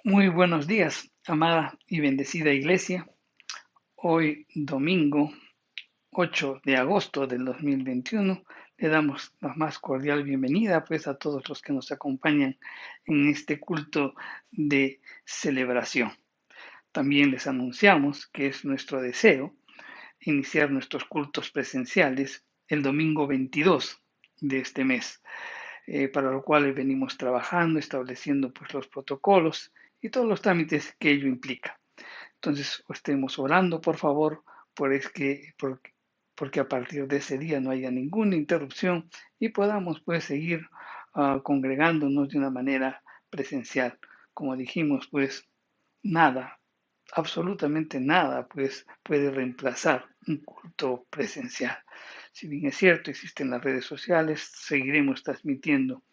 Muy buenos días, amada y bendecida iglesia. Hoy domingo 8 de agosto del 2021 le damos la más cordial bienvenida pues a todos los que nos acompañan en este culto de celebración. También les anunciamos que es nuestro deseo iniciar nuestros cultos presenciales el domingo 22 de este mes, para lo cual venimos trabajando, estableciendo pues los protocolos y todos los trámites que ello implica. Entonces, estemos orando, por favor, porque a partir de ese día no haya ninguna interrupción y podamos pues seguir congregándonos de una manera presencial. Como dijimos, pues nada, absolutamente nada, pues puede reemplazar un culto presencial. Si bien es cierto, existen las redes sociales, seguiremos transmitiendo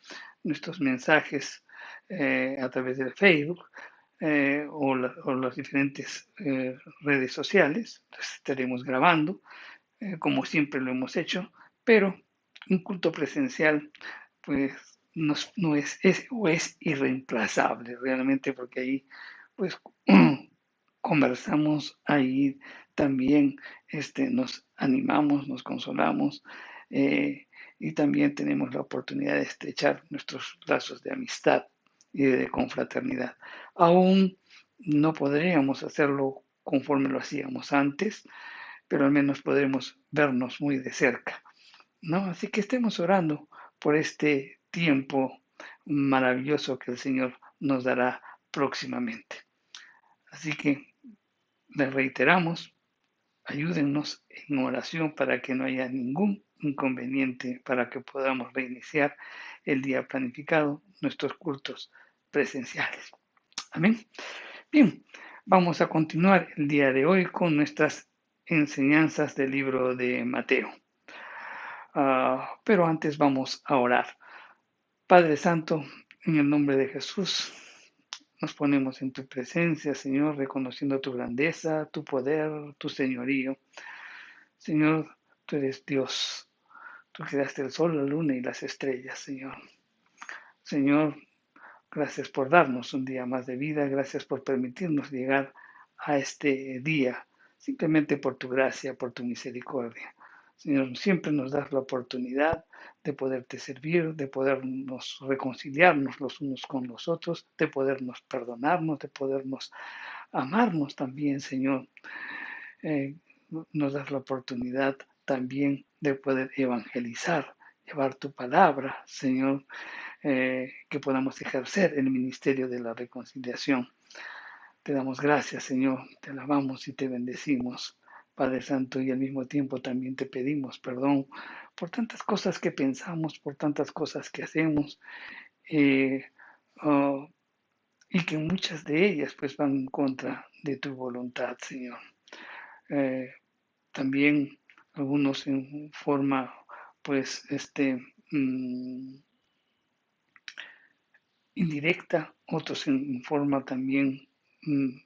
nuestros mensajes a través del Facebook, o las diferentes redes sociales. Las estaremos grabando, como siempre lo hemos hecho, pero un culto presencial, pues no es irreemplazable realmente, porque ahí, pues, conversamos, ahí también nos animamos, nos consolamos, y también tenemos la oportunidad de estrechar nuestros lazos de amistad y de confraternidad. Aún no podríamos hacerlo conforme lo hacíamos antes, pero al menos podremos vernos muy de cerca, ¿no? Así que estemos orando por este tiempo maravilloso que el Señor nos dará próximamente. Así que les reiteramos, ayúdennos en oración para que no haya ningún inconveniente, para que podamos reiniciar el día planificado, nuestros cultos presenciales. Amén. Bien, vamos a continuar el día de hoy con nuestras enseñanzas del libro de Mateo. Pero antes vamos a orar. Padre Santo, en el nombre de Jesús, nos ponemos en tu presencia, Señor, reconociendo tu grandeza, tu poder, tu señorío. Señor, tú eres Dios. Tú creaste el sol, la luna y las estrellas, Señor. Señor, gracias por darnos un día más de vida. Gracias por permitirnos llegar a este día, simplemente por tu gracia, por tu misericordia. Señor, siempre nos das la oportunidad de poderte servir, de podernos reconciliarnos los unos con los otros, de podernos perdonarnos, de podernos amarnos también, Señor. Eh, Nos das la oportunidad también de poder evangelizar, llevar tu palabra, Señor, que podamos ejercer el ministerio de la reconciliación. Te damos gracias, Señor, te alabamos y te bendecimos, Padre Santo, y al mismo tiempo también te pedimos perdón por tantas cosas que pensamos, por tantas cosas que hacemos, eh, uh, y que muchas de ellas pues van en contra de tu voluntad, Señor. Eh, También algunos en forma pues indirecta, otros en forma también mm,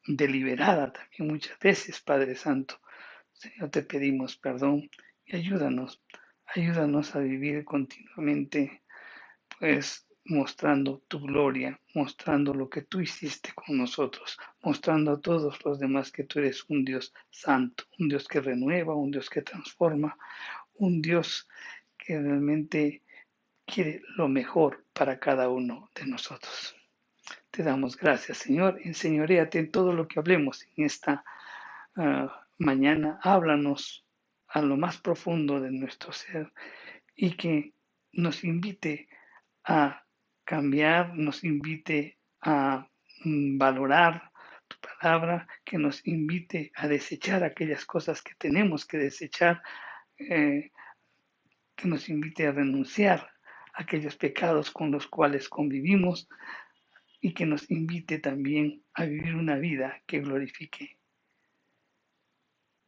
deliberada, también muchas veces, Padre Santo. Señor, te pedimos perdón y ayúdanos a vivir continuamente, pues mostrando tu gloria, mostrando lo que tú hiciste con nosotros, mostrando a todos los demás que tú eres un Dios santo, un Dios que renueva, un Dios que transforma, un Dios que realmente quiere lo mejor para cada uno de nosotros. Te damos gracias, Señor. Enseñoréate en todo lo que hablemos en esta mañana. Háblanos a lo más profundo de nuestro ser y que nos invite a cambiar, nos invite a valorar tu palabra, que nos invite a desechar aquellas cosas que tenemos que desechar, eh, que nos invite a renunciar a aquellos pecados con los cuales convivimos y que nos invite también a vivir una vida que glorifique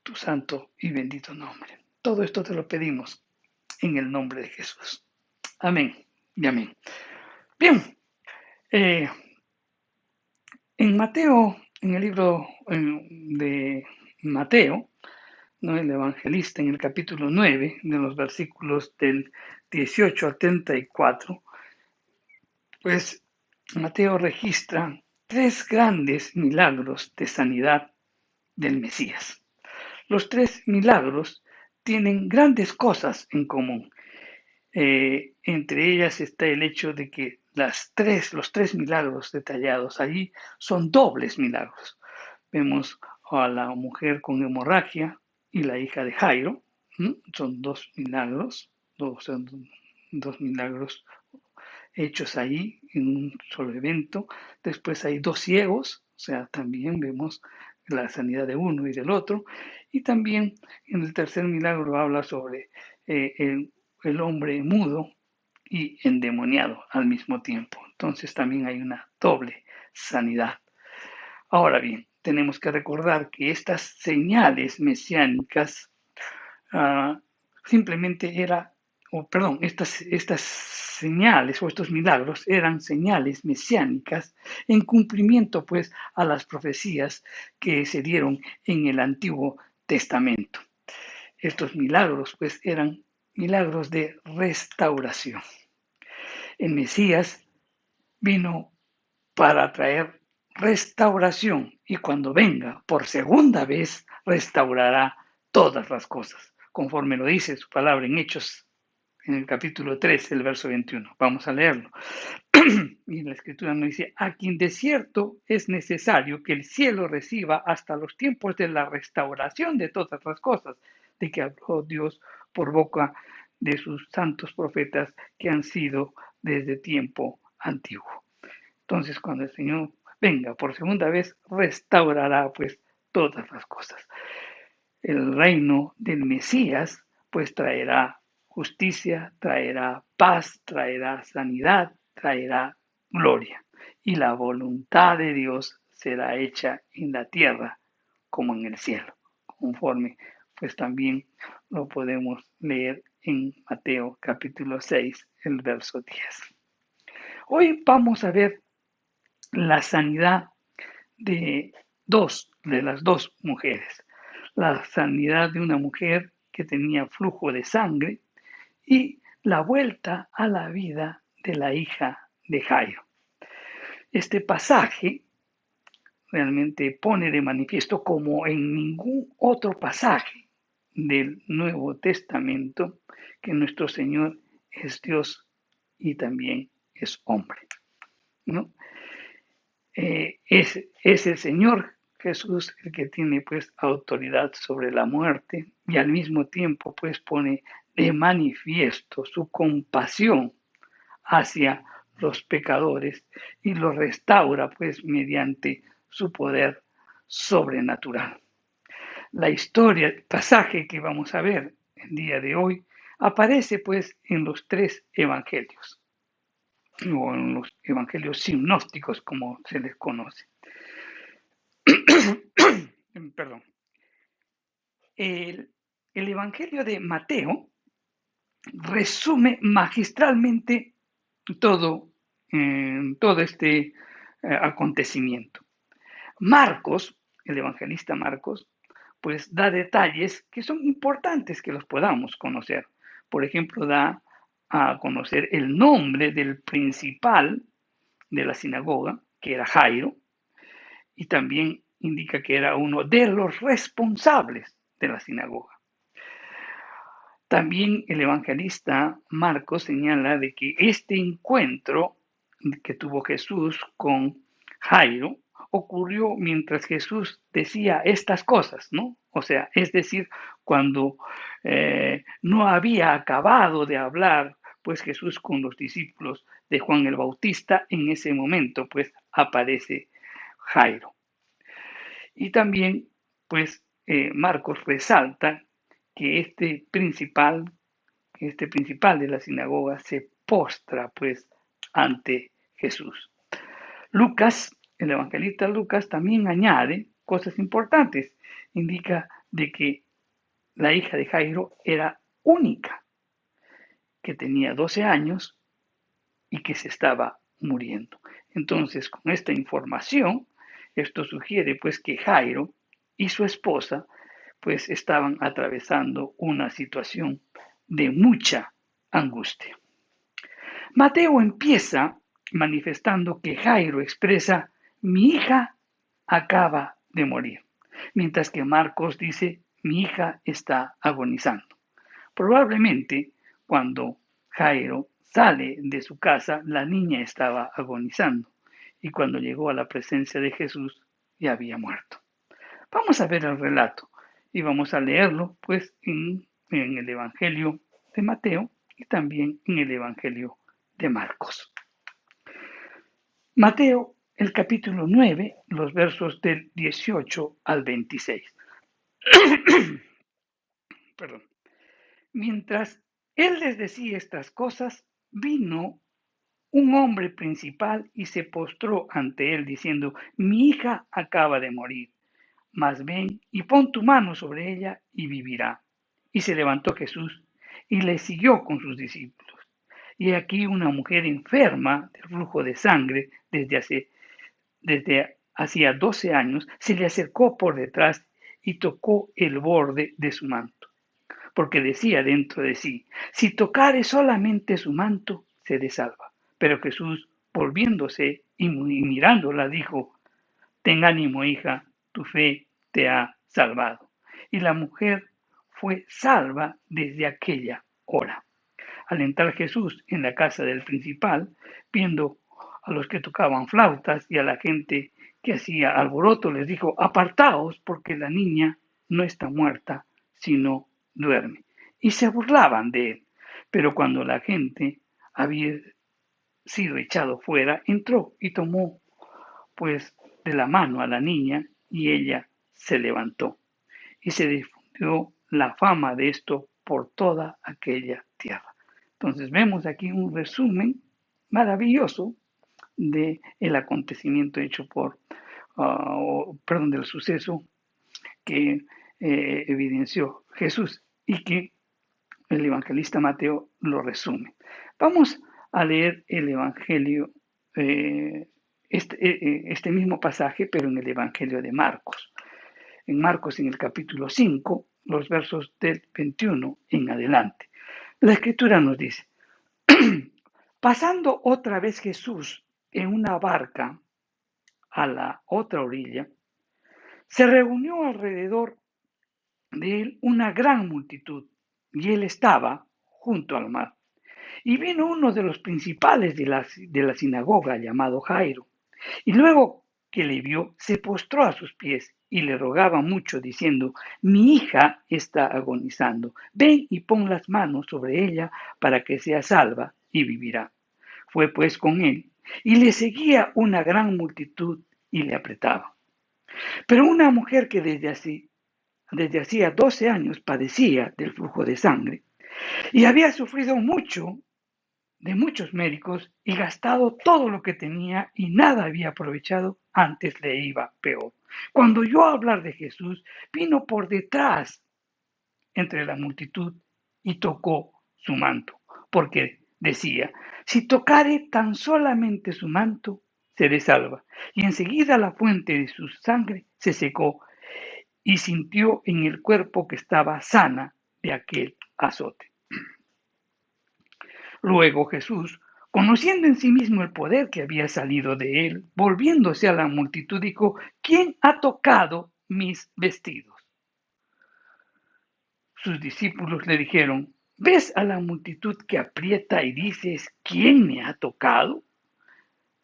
tu santo y bendito nombre. Todo esto te lo pedimos en el nombre de Jesús. Amén y amén. Bien, eh, en Mateo, en el libro de Mateo, ¿no? El evangelista, en el capítulo 9, de los versículos del 18 al 34, pues Mateo registra tres grandes milagros de sanidad del Mesías. Los tres milagros tienen grandes cosas en común. Entre ellas está el hecho de que los tres milagros detallados allí son dobles milagros. Vemos a la mujer con hemorragia y la hija de Jairo. Son dos milagros, dos milagros hechos ahí en un solo evento. Después hay dos ciegos, o sea, también vemos la sanidad de uno y del otro. Y también en el tercer milagro habla sobre el hombre mudo y endemoniado al mismo tiempo. Entonces también hay una doble sanidad. Ahora bien, tenemos que recordar que estas señales mesiánicas simplemente estas señales o estos milagros eran señales mesiánicas en cumplimiento pues a las profecías que se dieron en el Antiguo Testamento. Estos milagros pues eran milagros de restauración. El Mesías vino para traer restauración y cuando venga por segunda vez restaurará todas las cosas, conforme lo dice su palabra en Hechos, en el capítulo 3, el verso 21. Vamos a leerlo. Y la escritura nos dice, a quien de cierto es necesario que el cielo reciba hasta los tiempos de la restauración de todas las cosas, de que habló Dios por boca de sus santos profetas que han sido desde tiempo antiguo. Entonces, cuando el Señor venga por segunda vez, restaurará pues todas las cosas. El reino del Mesías pues traerá justicia, traerá paz, traerá sanidad, traerá gloria. Y la voluntad de Dios será hecha en la tierra como en el cielo, conforme pues también lo podemos leer en Mateo capítulo 6, el verso 10. Hoy vamos a ver la sanidad de las dos mujeres. La sanidad de una mujer que tenía flujo de sangre y la vuelta a la vida de la hija de Jairo. Este pasaje realmente pone de manifiesto, como en ningún otro pasaje del Nuevo Testamento, que nuestro Señor es Dios y también es hombre, ¿no? Es el Señor Jesús el que tiene pues autoridad sobre la muerte y al mismo tiempo pues pone de manifiesto su compasión hacia los pecadores y los restaura pues mediante su poder sobrenatural. La historia, el pasaje que vamos a ver el día de hoy aparece pues en los tres evangelios o en los evangelios sinópticos como se les conoce. Perdón. El Evangelio de Mateo resume magistralmente todo este acontecimiento. Marcos, el evangelista Marcos, pues da detalles que son importantes que los podamos conocer. Por ejemplo, da a conocer el nombre del principal de la sinagoga, que era Jairo, y también indica que era uno de los responsables de la sinagoga. También el evangelista Marcos señala de que este encuentro que tuvo Jesús con Jairo ocurrió mientras Jesús decía estas cosas, ¿no? O sea, es decir, cuando no había acabado de hablar, pues Jesús con los discípulos de Juan el Bautista, en ese momento, pues aparece Jairo. Y también, pues, Marcos resalta que este principal de la sinagoga se postra, pues, ante Jesús. Lucas, el evangelista Lucas, también añade cosas importantes. Indica de que la hija de Jairo era única, que tenía 12 años y que se estaba muriendo. Entonces, con esta información, esto sugiere pues que Jairo y su esposa pues estaban atravesando una situación de mucha angustia. Mateo empieza manifestando que Jairo expresa mi hija acaba de morir. Mientras que Marcos dice, mi hija está agonizando. Probablemente cuando Jairo sale de su casa, la niña estaba agonizando y cuando llegó a la presencia de Jesús ya había muerto. Vamos a ver el relato y vamos a leerlo pues en el Evangelio de Mateo y también en el Evangelio de Marcos. Mateo, el capítulo 9, los versos del 18 al 26. Perdón. Mientras él les decía estas cosas, vino un hombre principal y se postró ante él diciendo, mi hija acaba de morir, mas ven y pon tu mano sobre ella y vivirá. Y se levantó Jesús y le siguió con sus discípulos. Y aquí una mujer enferma del flujo de sangre desde hacía 12 años se le acercó por detrás y tocó el borde de su manto, porque decía dentro de sí, si tocare solamente su manto, seré salva. Pero Jesús, volviéndose y mirándola, dijo, ten ánimo, hija, tu fe te ha salvado. Y la mujer fue salva desde aquella hora. Al entrar Jesús en la casa del principal, viendo a los que tocaban flautas y a la gente que hacía alboroto, les dijo, apartaos porque la niña no está muerta, sino duerme. Y se burlaban de él. Pero cuando la gente había sido echado fuera, entró y tomó pues de la mano a la niña y ella se levantó. Y se difundió la fama de esto por toda aquella tierra. Entonces vemos aquí un resumen maravilloso del acontecimiento hecho del suceso que evidenció Jesús y que el evangelista Mateo lo resume. Vamos a leer el evangelio, este mismo pasaje, pero en el evangelio de Marcos. En Marcos, en el capítulo 5, los versos del 21 en adelante. La escritura nos dice, pasando otra vez Jesús en una barca a la otra orilla, se reunió alrededor de él una gran multitud, y él estaba junto al mar. Y vino uno de los principales de la sinagoga, llamado Jairo, y luego que le vio, se postró a sus pies y le rogaba mucho, diciendo, mi hija está agonizando, ven y pon las manos sobre ella para que sea salva y vivirá. Fue pues con él, y le seguía una gran multitud y le apretaba. Pero una mujer que desde hacía 12 años padecía del flujo de sangre y había sufrido mucho de muchos médicos y gastado todo lo que tenía y nada había aprovechado, antes le iba peor. Cuando oyó hablar de Jesús, vino por detrás entre la multitud y tocó su manto, porque decía, si tocare tan solamente su manto, seré salva. Y enseguida la fuente de su sangre se secó y sintió en el cuerpo que estaba sana de aquel azote. Luego Jesús, conociendo en sí mismo el poder que había salido de él, volviéndose a la multitud, dijo, ¿quién ha tocado mis vestidos? Sus discípulos le dijeron, ¿ves a la multitud que aprieta y dices, ¿quién me ha tocado?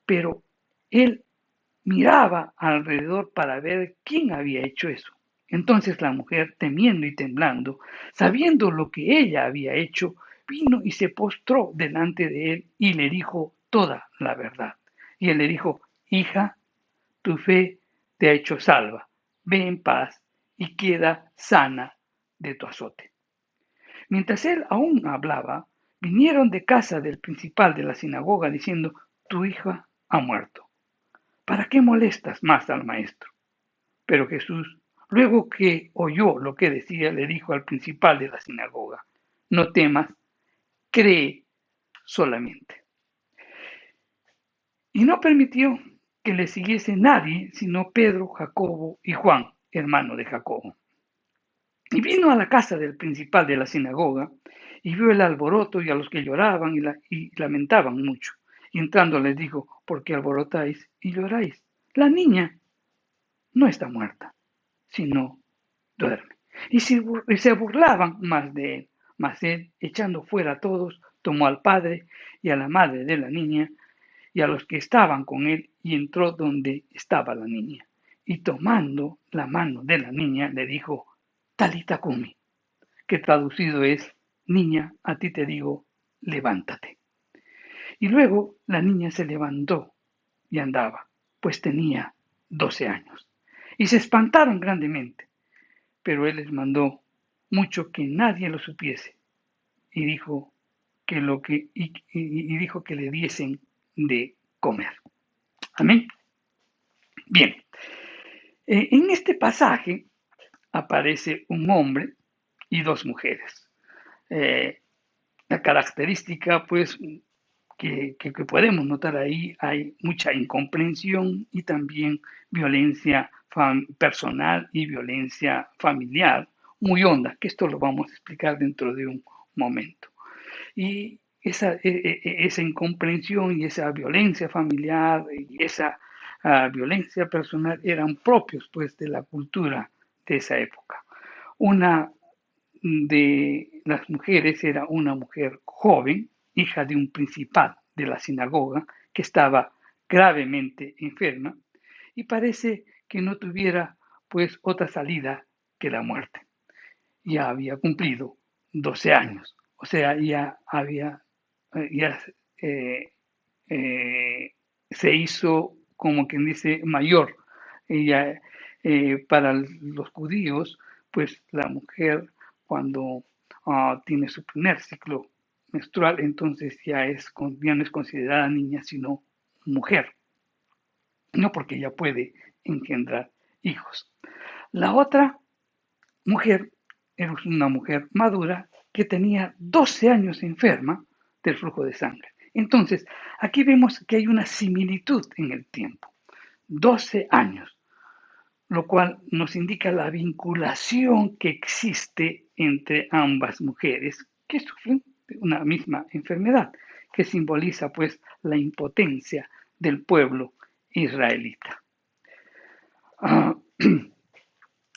Pero él miraba alrededor para ver quién había hecho eso. Entonces la mujer, temiendo y temblando, sabiendo lo que ella había hecho, vino y se postró delante de él y le dijo toda la verdad. Y él le dijo, hija, tu fe te ha hecho salva, ve en paz y queda sana de tu azote. Mientras él aún hablaba, vinieron de casa del principal de la sinagoga diciendo, tu hija ha muerto. ¿Para qué molestas más al maestro? Pero Jesús, luego que oyó lo que decía, le dijo al principal de la sinagoga, no temas, cree solamente. Y no permitió que le siguiese nadie, sino Pedro, Jacobo y Juan, hermano de Jacobo. Y vino a la casa del principal de la sinagoga, y vio el alboroto y a los que lloraban y lamentaban mucho. Y entrando les dijo, ¿por qué alborotáis y lloráis? la niña no está muerta, sino duerme. Y se burlaban más de él. Mas él, echando fuera a todos, tomó al padre y a la madre de la niña y a los que estaban con él, y entró donde estaba la niña. Y tomando la mano de la niña, le dijo, Talita Kumi, que traducido es, niña, a ti te digo, levántate. Y luego la niña se levantó y andaba, pues tenía 12 años. Y se espantaron grandemente, pero él les mandó mucho que nadie lo supiese, y dijo y dijo que le diesen de comer. Amén. Bien, en este pasaje aparece un hombre y dos mujeres. Eh, la característica, pues, que podemos notar ahí, hay mucha incomprensión y también violencia personal y violencia familiar muy honda, que esto lo vamos a explicar dentro de un momento. Y esa incomprensión y esa violencia familiar y esa violencia personal eran propios pues de la cultura de esa época. Una de las mujeres era una mujer joven, hija de un principal de la sinagoga, que estaba gravemente enferma y parece que no tuviera pues otra salida que la muerte. Ya había cumplido 12 años, o sea, ya eh, eh, se hizo como quien dice mayor. Ella, para los judíos, pues la mujer cuando tiene su primer ciclo menstrual, entonces ya no es considerada niña, sino mujer, no porque ella puede engendrar hijos. La otra mujer era una mujer madura que tenía 12 años enferma del flujo de sangre. Entonces, aquí vemos que hay una similitud en el tiempo. 12 años, lo cual nos indica la vinculación que existe entre ambas mujeres que sufren una misma enfermedad, que simboliza pues la impotencia del pueblo israelita. Uh,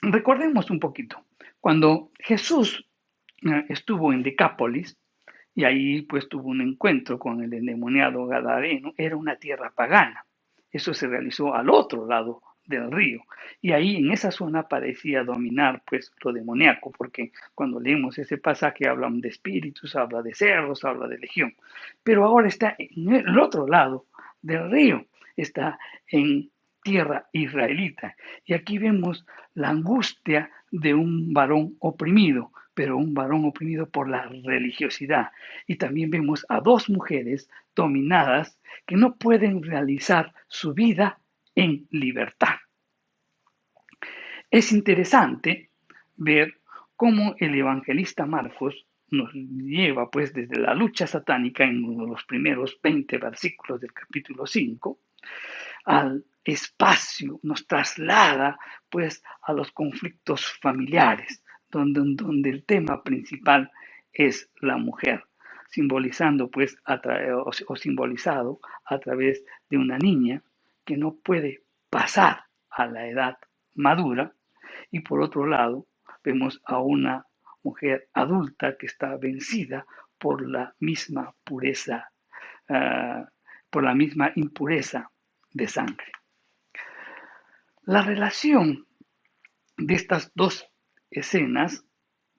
Recordemos un poquito, cuando Jesús estuvo en Decápolis y ahí pues tuvo un encuentro con el endemoniado Gadareno, era una tierra pagana. Eso se realizó al otro lado del río y ahí en esa zona parecía dominar pues lo demoníaco, porque cuando leemos ese pasaje hablan de espíritus, habla de cerdos, habla de legión, pero ahora está en el otro lado del río, está en tierra israelita. Y aquí vemos la angustia de un varón oprimido, pero un varón oprimido por la religiosidad. Y también vemos a dos mujeres dominadas que no pueden realizar su vida en libertad. Es interesante ver cómo el evangelista Marcos nos lleva pues desde la lucha satánica en los primeros 20 versículos del capítulo 5 al espacio, nos traslada pues a los conflictos familiares, donde el tema principal es la mujer, simbolizando pues o simbolizado a través de una niña que no puede pasar a la edad madura y por otro lado vemos a una mujer adulta que está vencida por la misma pureza, uh, por la misma impureza de sangre. La relación de estas dos escenas,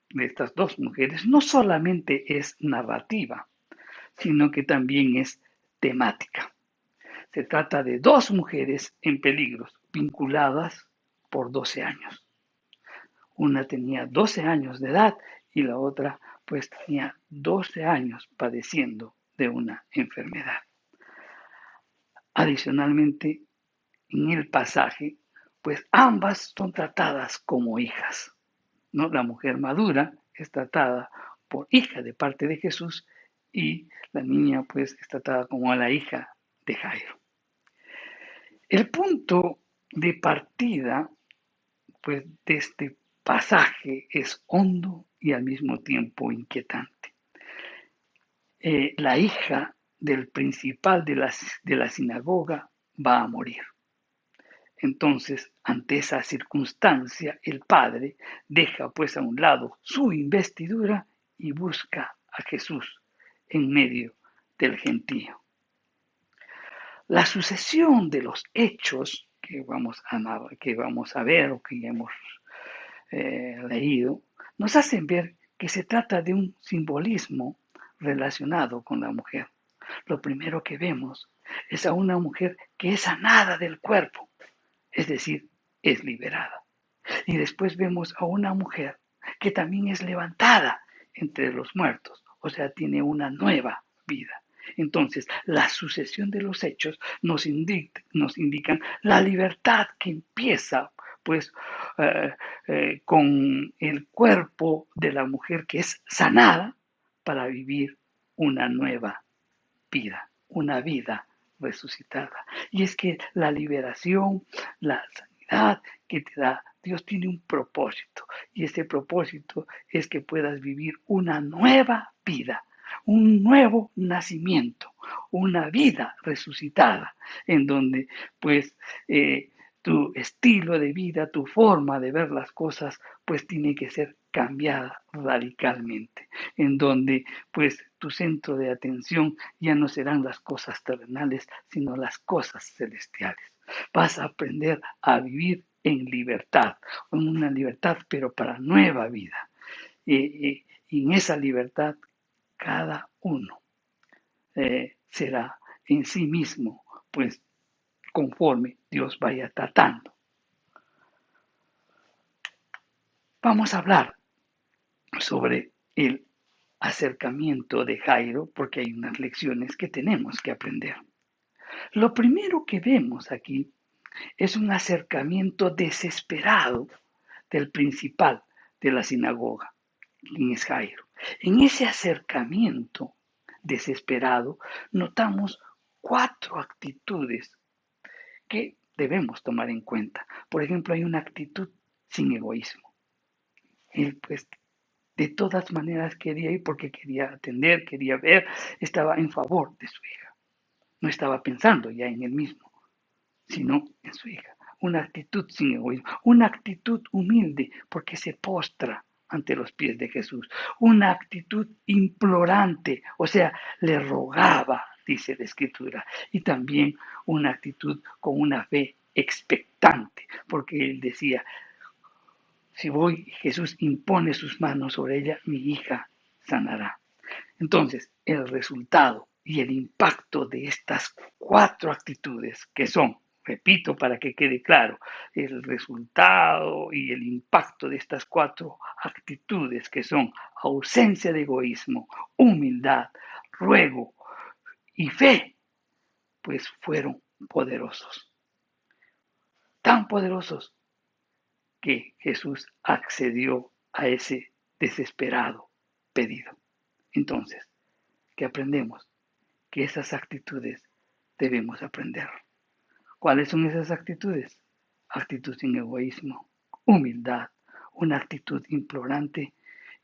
de estas dos mujeres, no solamente es narrativa, sino que también es temática. Se trata de dos mujeres en peligro, vinculadas por 12 años. Una tenía 12 años de edad y la otra pues tenía 12 años padeciendo de una enfermedad. Adicionalmente, en el pasaje, pues ambas son tratadas como hijas, ¿no? La mujer madura es tratada por hija de parte de Jesús y la niña pues es tratada como la hija de Jairo. El punto de partida pues de este pasaje es hondo y al mismo tiempo inquietante. La hija del principal de la sinagoga va a morir. Entonces, ante esa circunstancia, el padre deja pues a un lado su investidura y busca a Jesús en medio del gentío. La sucesión de los hechos que vamos a ver o que ya hemos leído, nos hacen ver que se trata de un simbolismo relacionado con la mujer. Lo primero que vemos es a una mujer que es sanada del cuerpo, es decir, es liberada. Y después vemos a una mujer que también es levantada entre los muertos, o sea, tiene una nueva vida. Entonces, la sucesión de los hechos nos indican la libertad que empieza pues eh, con el cuerpo de la mujer que es sanada para vivir una nueva vida, una vida resucitada. Y es que la liberación, la sanidad que te da Dios tiene un propósito. Y ese propósito es que puedas vivir una nueva vida, un nuevo nacimiento, una vida resucitada, en donde pues tu estilo de vida, tu forma de ver las cosas, pues tiene que ser cambiada radicalmente, en donde pues tu centro de atención ya no serán las cosas terrenales, sino las cosas celestiales. Vas a aprender a vivir en libertad, en una libertad pero para nueva vida. Y en esa libertad cada uno será en sí mismo, pues conforme Dios vaya tratando. Vamos a hablar sobre el acercamiento de Jairo porque hay unas lecciones que tenemos que aprender. Lo primero que vemos aquí es un acercamiento desesperado del principal de la sinagoga, quien es Jairo. En ese acercamiento desesperado notamos 4 actitudes que debemos tomar en cuenta. Por ejemplo, hay una actitud sin egoísmo. Él pues de todas maneras quería ir porque quería atender, quería ver, estaba en favor de su hija. No estaba pensando ya en él mismo, sino en su hija. Una actitud sin egoísmo, una actitud humilde porque se postra ante los pies de Jesús, una actitud implorante, o sea, le rogaba, dice la Escritura, y también una actitud con una fe expectante, porque él decía, si voy, Jesús impone sus manos sobre ella, mi hija sanará. Entonces, el resultado y el impacto de estas 4 actitudes que son, repito para que quede claro, el resultado y el impacto de estas 4 actitudes que son ausencia de egoísmo, humildad, ruego y fe, pues fueron poderosos. Tan poderosos que Jesús accedió a ese desesperado pedido. Entonces, ¿qué aprendemos? Que esas actitudes debemos aprender. ¿Cuáles son esas actitudes? Actitud sin egoísmo, humildad, una actitud implorante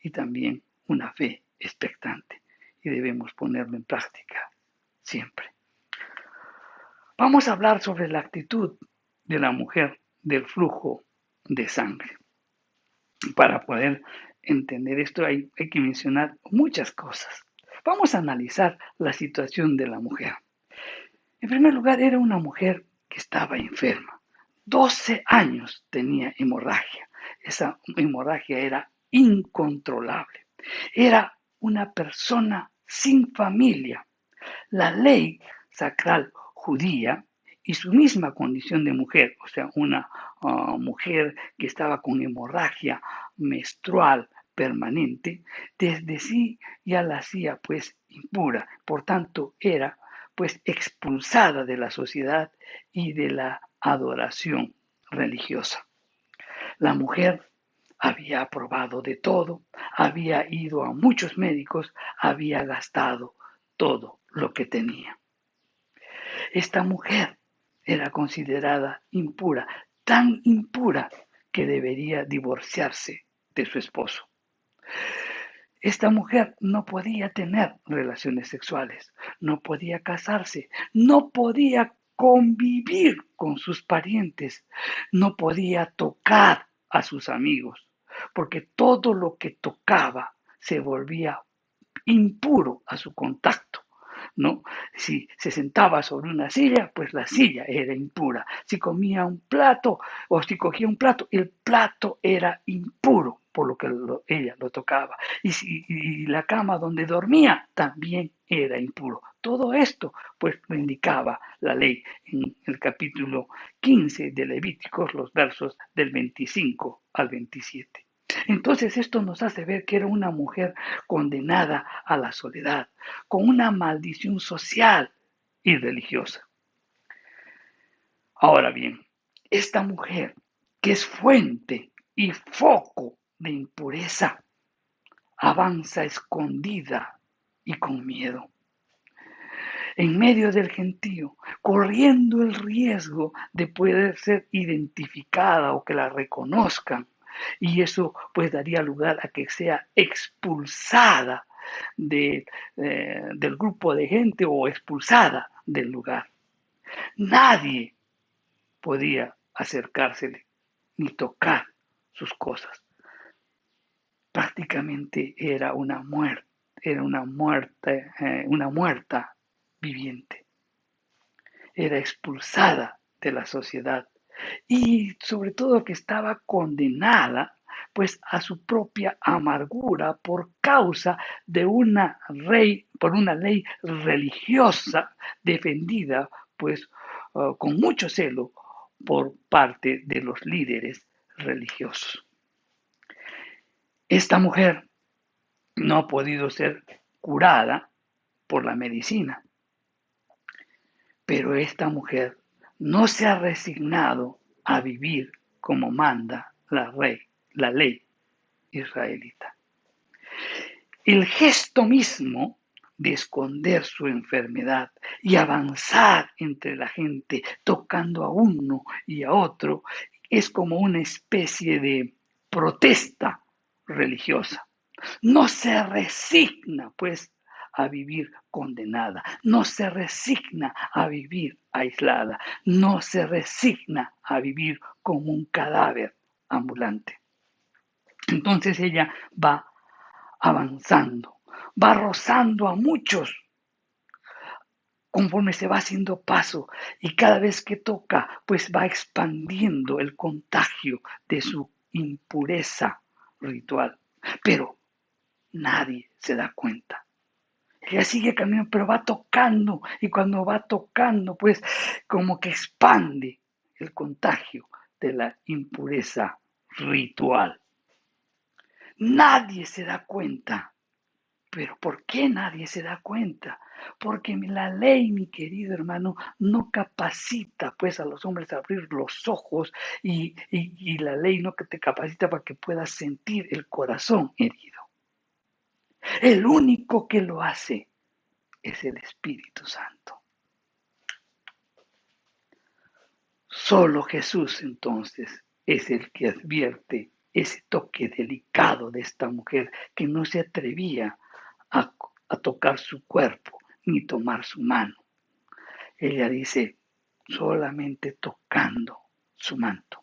y también una fe expectante. Y debemos ponerlo en práctica siempre. Vamos a hablar sobre la actitud de la mujer del flujo de sangre. Para poder entender esto hay que mencionar muchas cosas. Vamos a analizar la situación de la mujer. En primer lugar, era una mujer que estaba enferma. 12 años tenía hemorragia. Esa hemorragia era incontrolable. Era una persona sin familia. La ley sacral judía y su misma condición de mujer, o sea, una mujer que estaba con hemorragia menstrual permanente, desde sí ya la hacía pues impura. Por tanto, era pues expulsada de la sociedad y de la adoración religiosa. La mujer había probado de todo, había ido a muchos médicos, había gastado todo lo que tenía. Esta mujer era considerada impura, tan impura que debería divorciarse de su esposo. Esta mujer no podía tener relaciones sexuales, no podía casarse, no podía convivir con sus parientes, no podía tocar a sus amigos, porque todo lo que tocaba se volvía impuro a su contacto, ¿no? Si se sentaba sobre una silla, pues la silla era impura. Si comía un plato o si cogía un plato, el plato era impuro por lo que ella lo tocaba. Y la cama donde dormía también era impuro. Todo esto, pues, lo indicaba la ley en el capítulo 15 de Levíticos, los versos del 25 al 27. Entonces esto nos hace ver que era una mujer condenada a la soledad, con una maldición social y religiosa. Ahora bien, esta mujer, que es fuente y foco de impureza, avanza escondida y con miedo, en medio del gentío, corriendo el riesgo de poder ser identificada o que la reconozcan. Y eso pues daría lugar a que sea expulsada del grupo de gente o expulsada del lugar. Nadie podía acercársele ni tocar sus cosas. Prácticamente era una muerta viviente. Era expulsada de la sociedad y sobre todo que estaba condenada pues a su propia amargura por causa de por una ley religiosa defendida pues con mucho celo por parte de los líderes religiosos. Esta mujer no ha podido ser curada por la medicina, pero esta mujer no se ha resignado a vivir como manda la ley israelita. El gesto mismo de esconder su enfermedad y avanzar entre la gente, tocando a uno y a otro, es como una especie de protesta religiosa. No se resigna, pues, a vivir condenada, no se resigna a vivir aislada, no se resigna a vivir como un cadáver ambulante. Entonces ella va avanzando, va rozando a muchos conforme se va haciendo paso y cada vez que toca, pues va expandiendo el contagio de su impureza ritual. Pero nadie se da cuenta. Ella sigue caminando, pero va tocando y cuando va tocando, pues como que expande el contagio de la impureza ritual. Nadie se da cuenta. Pero ¿por qué nadie se da cuenta? Porque la ley, mi querido hermano, no capacita pues a los hombres a abrir los ojos y la ley no te capacita para que puedas sentir el corazón herido. El único que lo hace es el Espíritu Santo. Solo Jesús entonces es el que advierte ese toque delicado de esta mujer que no se atrevía a tocar su cuerpo ni tomar su mano. Ella dice, solamente tocando su manto.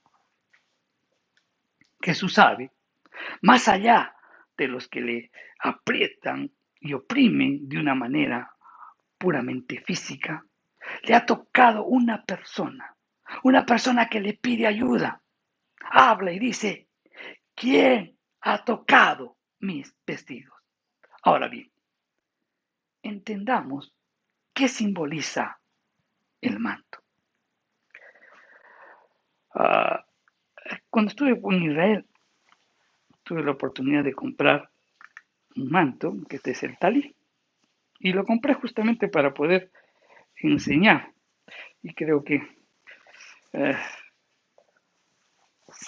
Jesús sabe, más allá de los que le aprietan y oprimen de una manera puramente física, le ha tocado una persona que le pide ayuda. Habla y dice, ¿quién ha tocado mis vestidos? Ahora bien, entendamos qué simboliza el manto. Uh, Cuando estuve en Israel, tuve la oportunidad de comprar un manto, que este es el talí, y lo compré justamente para poder enseñar. Y creo que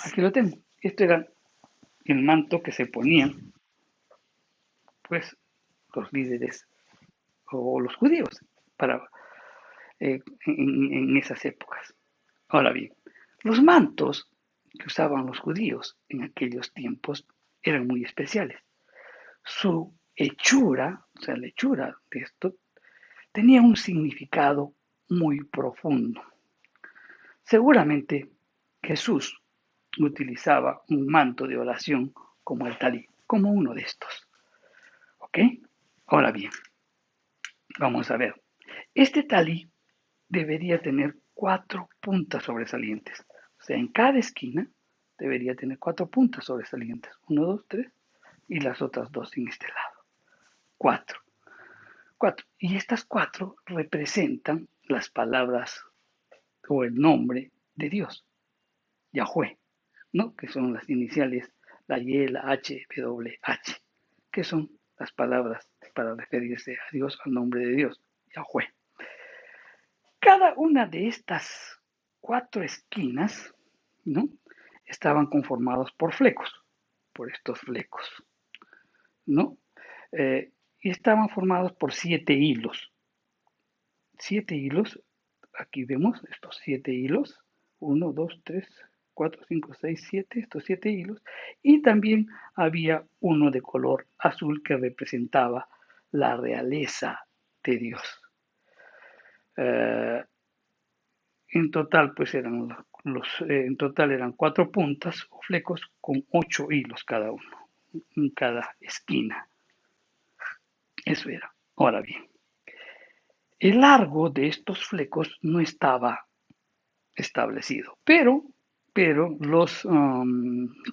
aquí lo tengo. Este era el manto que se ponían, pues, los líderes o los judíos para en esas épocas. Ahora bien, los mantos que usaban los judíos en aquellos tiempos eran muy especiales. Su hechura, o sea, la hechura de esto, tenía un significado muy profundo. Seguramente Jesús utilizaba un manto de oración como el talí, como uno de estos. ¿Ok? Ahora bien, vamos a ver. Este talí debería tener 4 puntas sobresalientes. O sea, en cada esquina debería tener 4 puntas sobresalientes. 1, 2, 3 y las otras 2 en este lado. 4. 4. Y estas 4 representan las palabras o el nombre de Dios, Yahweh, ¿no? Que son las iniciales, la Y, la H, W, H, que son las palabras para referirse a Dios, al nombre de Dios, Yahweh. Cada una de estas 4 esquinas, ¿no? Estaban conformados por flecos, por estos flecos, ¿no? Y estaban formados por 7 hilos. 7 hilos, aquí vemos estos 7 hilos, 1, 2, 3, 4, 5, 6, 7, estos 7 hilos, y también había uno de color azul que representaba la realeza de Dios. Eh, En total, pues en total eran 4 puntas o flecos con 8 hilos cada uno, en cada esquina. Eso era. Ahora bien, el largo de estos flecos no estaba establecido, pero los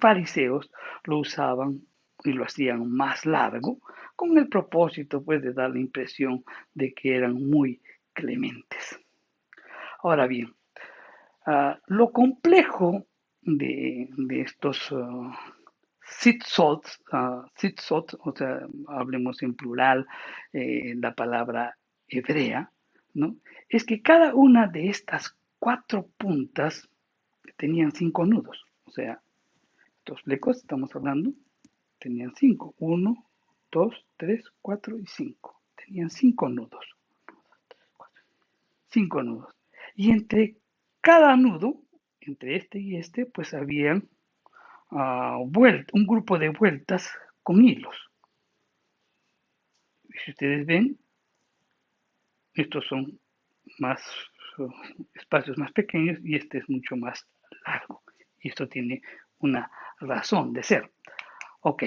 fariseos lo usaban y lo hacían más largo con el propósito, pues, de dar la impresión de que eran muy clementes. Ahora bien, lo complejo de estos sitzot, o sea, hablemos en plural, la palabra hebrea, ¿no? Es que cada una de estas 4 puntas tenían 5 nudos. O sea, estos flecos, estamos hablando, tenían 5. 1, 2, 3, 4 y 5. Tenían 5 nudos. 5 nudos. Y entre cada nudo, entre este y este, pues habían un grupo de vueltas con hilos. Y si ustedes ven, estos son más espacios más pequeños y este es mucho más largo. Y esto tiene una razón de ser. Ok,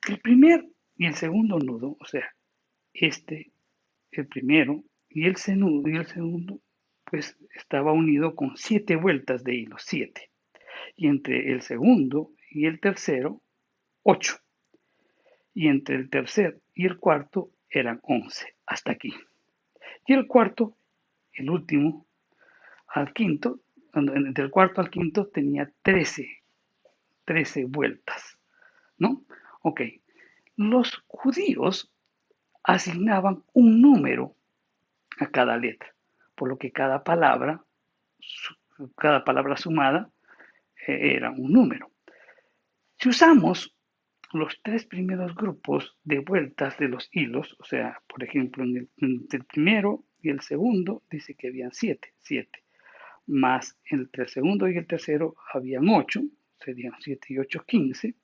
el primer y el segundo nudo, o sea, el primero y el segundo, pues estaba unido con 7 vueltas de hilo, 7. Y entre el segundo y el tercero, 8. Y entre el tercer y el cuarto eran 11, hasta aquí. Y el cuarto, el último, al quinto, entre el cuarto al quinto tenía 13 vueltas, ¿no? Ok, los judíos asignaban un número a cada letra, por lo que cada palabra sumada era un número. Si usamos los 3 primeros grupos de vueltas de los hilos, o sea, por ejemplo, en el primero y el segundo dice que habían 7, más entre el segundo y el tercero habían 8, serían 7 y 8, 15,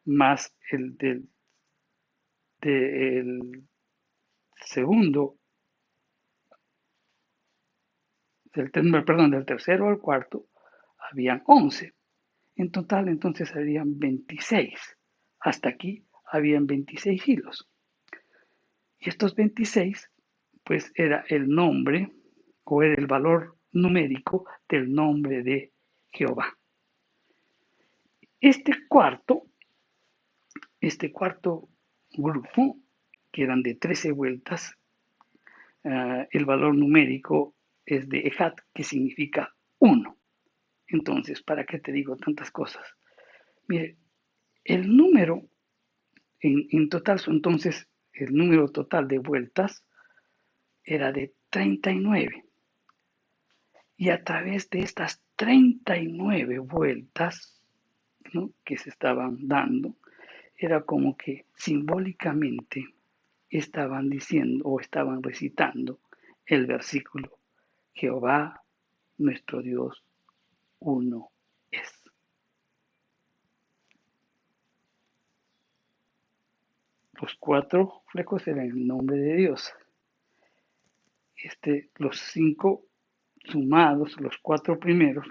más del segundo, del tercero al cuarto, habían 11. En total, entonces, habían 26. Hasta aquí habían 26 hilos. Y estos 26, pues, era el nombre o era el valor numérico del nombre de Jehová. Este cuarto grupo, que eran de 13 vueltas, el valor numérico es de Ejat, que significa 1. Entonces, ¿para qué te digo tantas cosas? Mire, el número en total, entonces, el número total de vueltas era de 39. Y a través de estas 39 vueltas, ¿no?, que se estaban dando, era como que simbólicamente estaban diciendo o estaban recitando el versículo: Jehová, nuestro Dios, uno es. Los 4 flecos eran el nombre de Dios. los 5 sumados, las cuatro primeras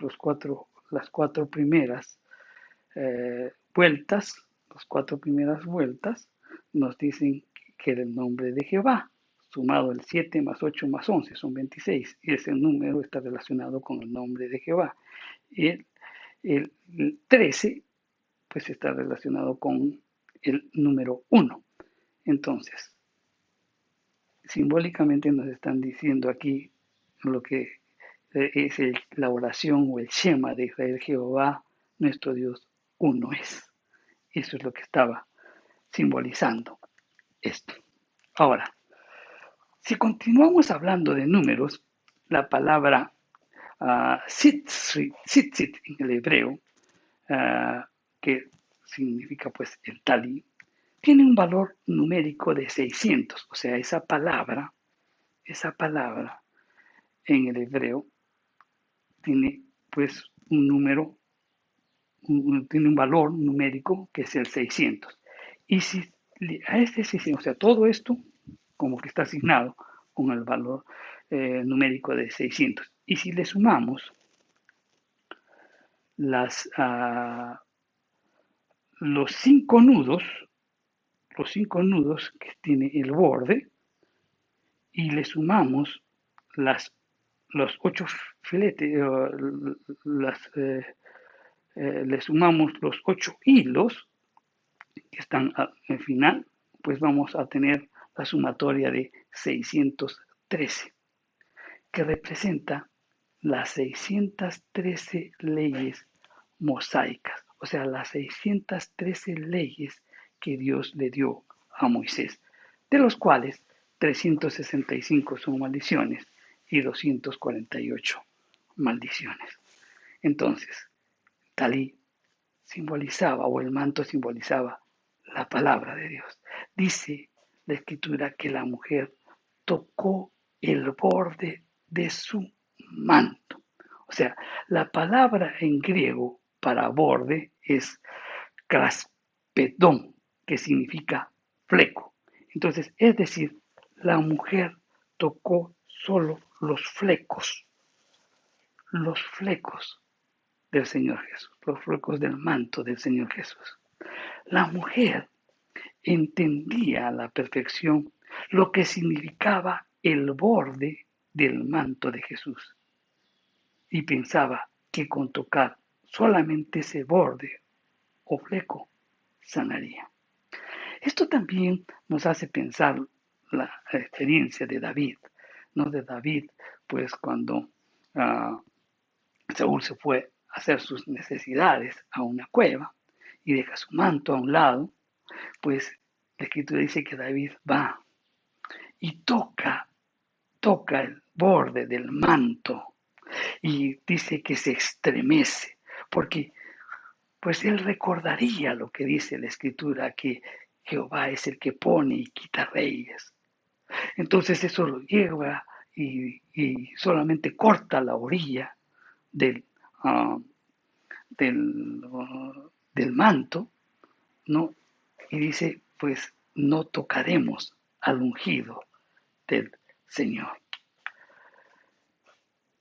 vueltas, nos dicen que el nombre de Jehová, sumado el 7 más 8 más 11, son 26, y ese número está relacionado con el nombre de Jehová. Y el 13, pues está relacionado con el número 1. Entonces, simbólicamente nos están diciendo aquí lo que es la oración o el Shema de Israel: Jehová, nuestro Dios, uno es. Eso es lo que estaba simbolizando esto. Ahora, si continuamos hablando de números, la palabra tzitzit en el hebreo, que significa pues el talí, tiene un valor numérico de 600. O sea, esa palabra en el hebreo tiene pues tiene un valor numérico que es el 600. Y si a este 600, o sea, todo esto como que está asignado con el valor numérico de 600. Y si le sumamos los cinco nudos que tiene el borde, y le sumamos los 8 filetes, le sumamos los 8 hilos que están al final, pues vamos a tener la sumatoria de 613, que representa las 613 leyes mosaicas, o sea, las 613 leyes que Dios le dio a Moisés, de los cuales 365 son maldiciones y 248 maldiciones. Entonces, Talí simbolizaba, o el manto simbolizaba, la palabra de Dios. Dice la escritura que la mujer tocó el borde de su manto. O sea, la palabra en griego para borde es kraspedón, que significa fleco. Entonces, es decir, la mujer tocó solo los flecos del Señor Jesús, los flecos del manto del Señor Jesús. La mujer entendía a la perfección lo que significaba el borde del manto de Jesús y pensaba que con tocar solamente ese borde o fleco sanaría. Esto también nos hace pensar la experiencia de David, ¿no? De David, pues cuando Saúl se fue a hacer sus necesidades a una cueva y deja su manto a un lado, pues la escritura dice que David va y toca el borde del manto y dice que se estremece, porque pues él recordaría lo que dice la escritura, que Jehová es el que pone y quita reyes. Entonces eso lo lleva y solamente corta la orilla del, uh, del manto, ¿no? Y dice, pues no tocaremos al ungido del Señor.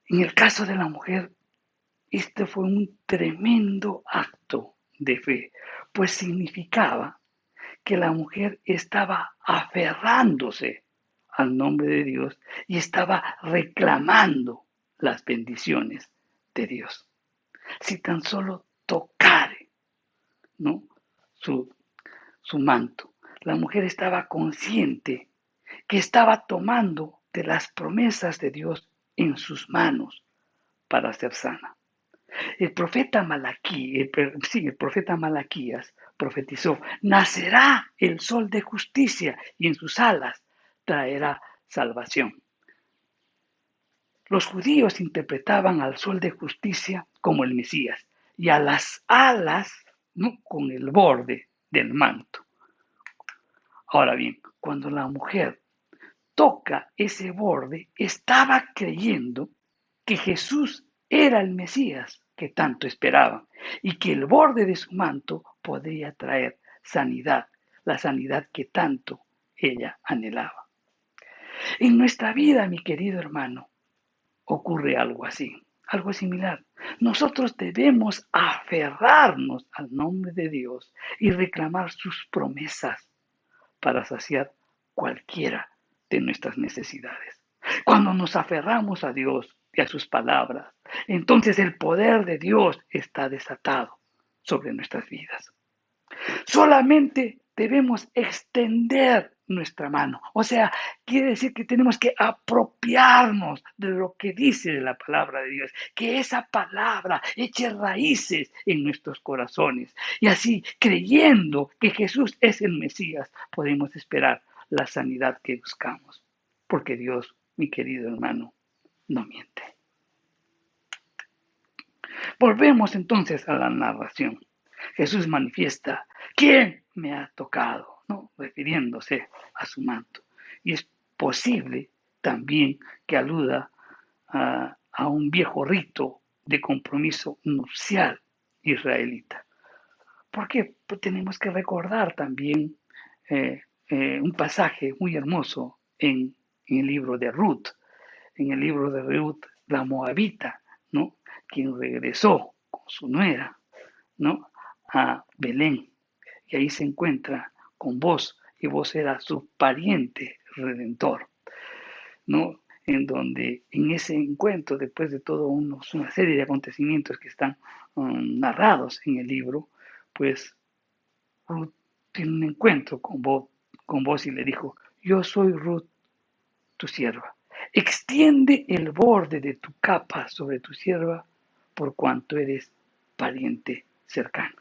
En el caso de la mujer, este fue un tremendo acto de fe, pues significaba que la mujer estaba aferrándose al nombre de Dios y estaba reclamando las bendiciones de Dios. Si tan solo tocare, ¿no? su manto, la mujer estaba consciente que estaba tomando de las promesas de Dios en sus manos para ser sana. El profeta Malaquías profetizó: nacerá el sol de justicia y en sus alas traerá salvación. Los judíos interpretaban al sol de justicia como el Mesías y a las alas, ¿no?, con el borde del manto. Ahora bien, cuando la mujer toca ese borde, estaba creyendo que Jesús era el Mesías que tanto esperaban y que el borde de su manto podría traer sanidad, la sanidad que tanto ella anhelaba. En nuestra vida, mi querido hermano, ocurre algo así, algo similar. Nosotros debemos aferrarnos al nombre de Dios y reclamar sus promesas para saciar cualquiera de nuestras necesidades. Cuando nos aferramos a Dios y a sus palabras, entonces el poder de Dios está desatado sobre nuestras vidas. Solamente debemos extender nuestra mano. O sea, quiere decir que tenemos que apropiarnos de lo que dice la palabra de Dios, que esa palabra eche raíces en nuestros corazones. Y así, creyendo que Jesús es el Mesías, podemos esperar la sanidad que buscamos. Porque Dios, mi querido hermano, no miente. Volvemos entonces a la narración. Jesús manifiesta, ¿quién me ha tocado? ¿No? Refiriéndose a su manto. Y es posible también que aluda a un viejo rito de compromiso nupcial israelita. Porque pues, tenemos que recordar también un pasaje muy hermoso en el libro de Ruth. En el libro de Ruth, la moabita, ¿no? Quien regresó con su nuera, ¿no? A Belén. Y ahí se encuentra con vos, y vos eras su pariente redentor, ¿no? En donde en ese encuentro, después de todo una serie de acontecimientos que están narrados en el libro, pues Ruth tiene un encuentro con vos y le dijo, yo soy Ruth, tu sierva. Extiende el borde de tu capa sobre tu sierva por cuanto eres pariente cercano.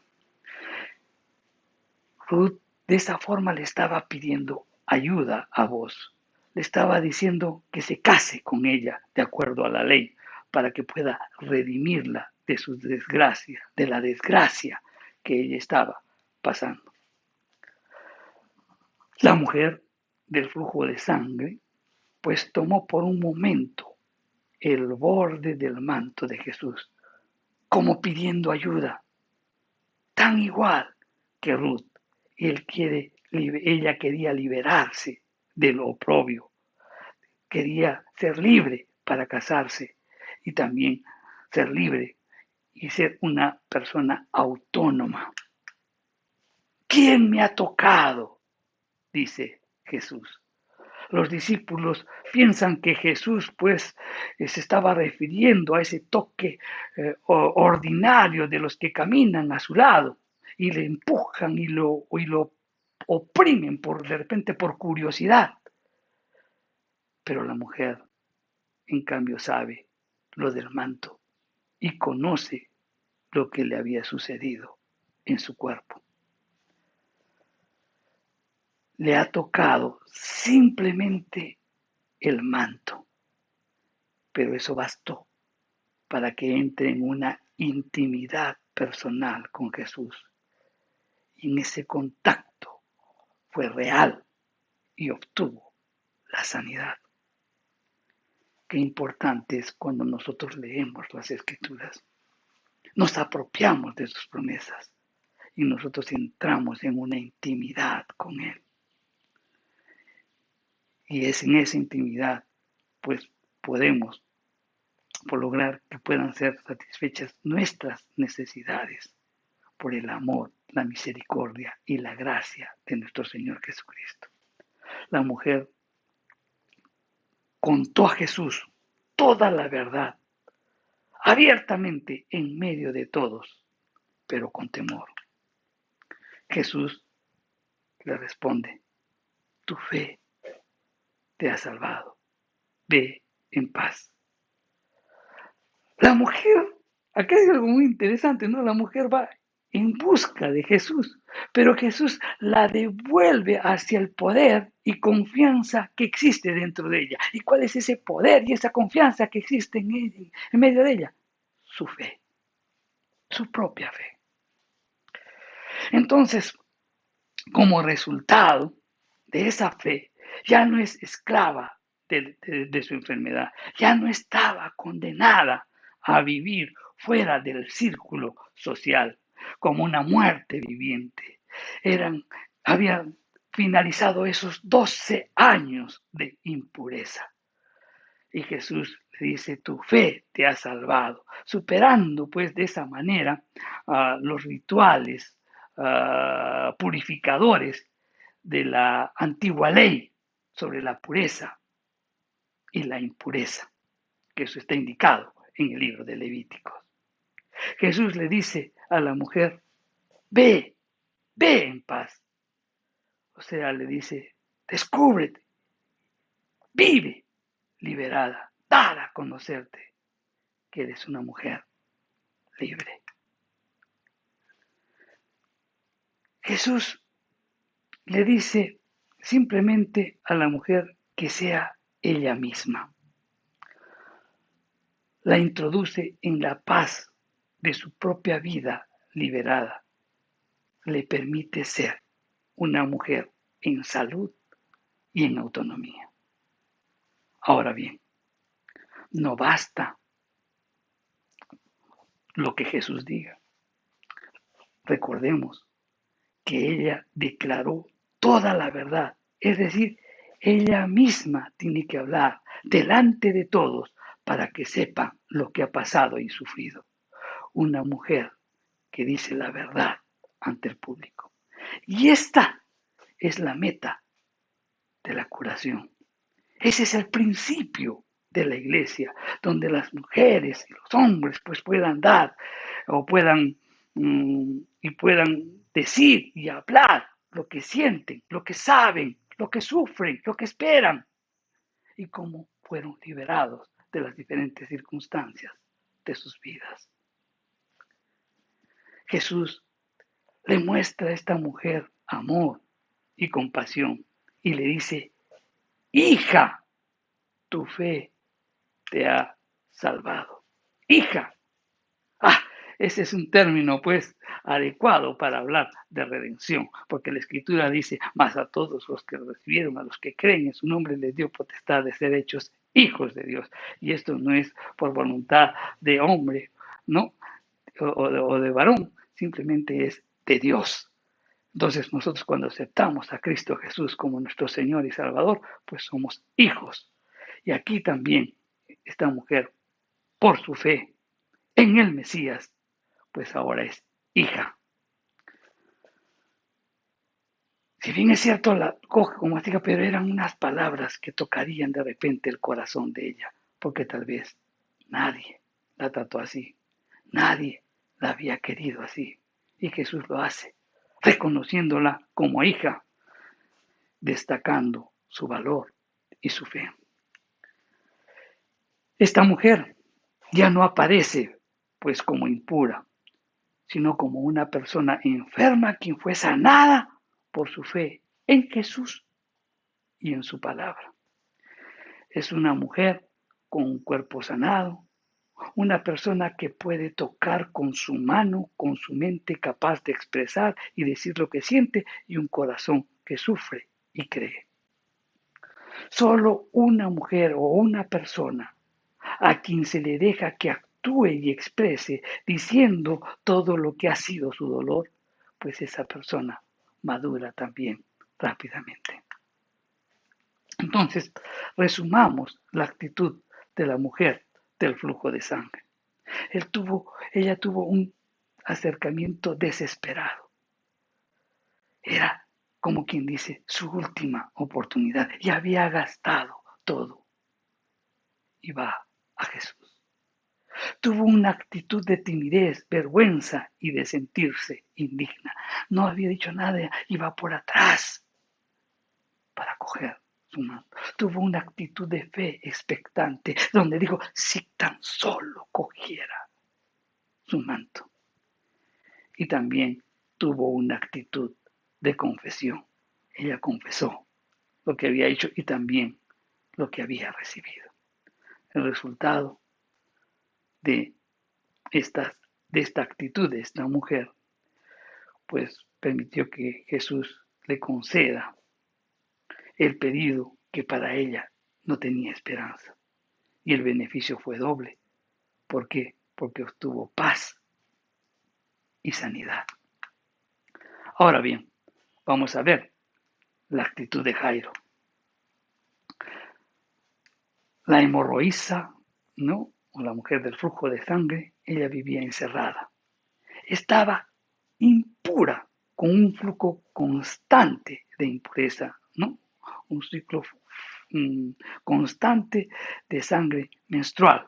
Ruth de esa forma le estaba pidiendo ayuda a vos. Le estaba diciendo que se case con ella de acuerdo a la ley para que pueda redimirla de su desgracia, de la desgracia que ella estaba pasando. La mujer del flujo de sangre pues tomó por un momento el borde del manto de Jesús, como pidiendo ayuda, tan igual que Ruth. Ella quería liberarse de lo oprobio, quería ser libre para casarse y también ser libre y ser una persona autónoma. ¿Quién me ha tocado? Dice Jesús. Los discípulos piensan que Jesús pues se estaba refiriendo a ese toque ordinario de los que caminan a su lado y le empujan y lo oprimen de repente por curiosidad. Pero la mujer, en cambio, sabe lo del manto y conoce lo que le había sucedido en su cuerpo. Le ha tocado simplemente el manto. Pero eso bastó para que entre en una intimidad personal con Jesús. Y en ese contacto fue real y obtuvo la sanidad. Qué importante es cuando nosotros leemos las Escrituras. Nos apropiamos de sus promesas y nosotros entramos en una intimidad con Él. Y es en esa intimidad, pues podemos por lograr que puedan ser satisfechas nuestras necesidades por el amor, la misericordia y la gracia de nuestro Señor Jesucristo. La mujer contó a Jesús toda la verdad, abiertamente en medio de todos, pero con temor. Jesús le responde, tu fe te ha salvado, ve en paz. La mujer, acá es algo muy interesante, ¿no? La mujer va en busca de Jesús, pero Jesús la devuelve hacia el poder y confianza que existe dentro de ella. ¿Y cuál es ese poder y esa confianza que existe en medio de ella? Su fe, su propia fe. Entonces, como resultado de esa fe, ya no es esclava de su enfermedad, ya no estaba condenada a vivir fuera del círculo social, como una muerte viviente. finalizado esos 12 años de impureza. Y Jesús le dice, tu fe te ha salvado, superando pues de esa manera los rituales purificadores de la antigua ley sobre la pureza y la impureza, que eso está indicado en el libro de Levíticos. Jesús le dice a la mujer, ve en paz. O sea, le dice, descúbrete, vive liberada, dar a conocerte que eres una mujer libre. Jesús le dice simplemente a la mujer que sea ella misma. La introduce en la paz de su propia vida liberada. Le permite ser una mujer en salud y en autonomía. Ahora bien, no basta lo que Jesús diga. Recordemos que ella declaró toda la verdad, es decir, ella misma tiene que hablar delante de todos para que sepan lo que ha pasado y sufrido. Una mujer que dice la verdad ante el público. Y esta es la meta de la curación. Ese es el principio de la iglesia, donde las mujeres y los hombres pues puedan dar o puedan y puedan decir y hablar lo que sienten, lo que saben, lo que sufren, lo que esperan y cómo fueron liberados de las diferentes circunstancias de sus vidas. Jesús le muestra a esta mujer amor y compasión y le dice, hija, tu fe te ha salvado. Hija. Ese es un término pues adecuado para hablar de redención, porque la Escritura dice, mas a todos los que recibieron, a los que creen en su nombre, les dio potestad de ser hechos hijos de Dios. Y esto no es por voluntad de hombre, ¿no? O de varón, simplemente es de Dios. Entonces nosotros cuando aceptamos a Cristo Jesús como nuestro Señor y Salvador, pues somos hijos. Y aquí también esta mujer, por su fe en el Mesías, pues ahora es hija. Si bien es cierto, la coge como hija, pero eran unas palabras que tocarían de repente el corazón de ella, porque tal vez nadie la trató así, nadie la había querido así, y Jesús lo hace, reconociéndola como hija, destacando su valor y su fe. Esta mujer ya no aparece pues como impura, sino como una persona enferma quien fue sanada por su fe en Jesús y en su palabra. Es una mujer con un cuerpo sanado, una persona que puede tocar con su mano, con su mente capaz de expresar y decir lo que siente y un corazón que sufre y cree. Solo una mujer o una persona a quien se le deja que actúe y exprese diciendo todo lo que ha sido su dolor, pues esa persona madura también rápidamente. Entonces, resumamos la actitud de la mujer del flujo de sangre. Ella tuvo un acercamiento desesperado. Era, como quien dice, su última oportunidad. Y había gastado todo. Y va a Jesús. Tuvo una actitud de timidez, vergüenza y de sentirse indigna. No había dicho nada, iba por atrás para coger su manto. Tuvo una actitud de fe expectante, donde dijo, si tan solo cogiera su manto. Y también tuvo una actitud de confesión. Ella confesó lo que había hecho y también lo que había recibido. El resultado de esta actitud de esta mujer, pues permitió que Jesús le conceda el pedido que para ella no tenía esperanza. Y el beneficio fue doble. ¿Por qué? Porque obtuvo paz y sanidad. Ahora bien, vamos a ver la actitud de Jairo. La hemorroísa, ¿no? O la mujer del flujo de sangre, ella vivía encerrada. Estaba impura, con un flujo constante de impureza, ¿no? Un ciclo constante de sangre menstrual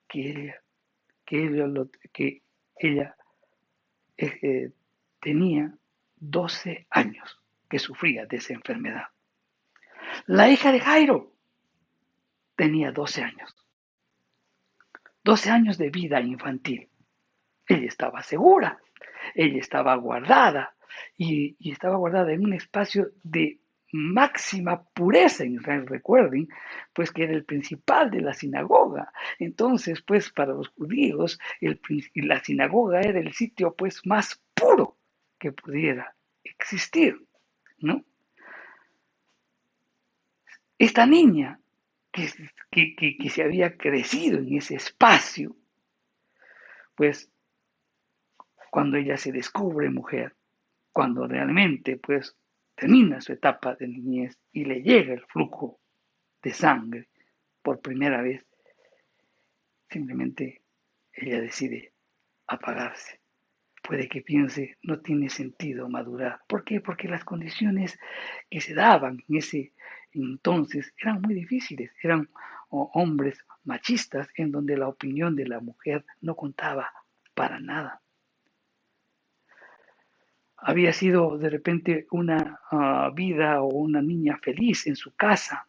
que ella tenía 12 años que sufría de esa enfermedad. La hija de Jairo tenía 12 años de vida infantil. Ella estaba segura, ella estaba guardada y estaba guardada en un espacio de máxima pureza en Israel. Recuerden, pues que era el principal de la sinagoga. Entonces, pues para los judíos, la sinagoga era el sitio pues más puro que pudiera existir, ¿no? Esta niña que se había crecido en ese espacio, pues cuando ella se descubre mujer, cuando realmente pues termina su etapa de niñez y le llega el flujo de sangre por primera vez, simplemente ella decide apagarse. Puede que piense, no tiene sentido madurar. ¿Por qué? Porque las condiciones que se daban en ese entonces eran muy difíciles. Eran hombres machistas en donde la opinión de la mujer no contaba para nada. Había sido de repente una vida o una niña feliz en su casa,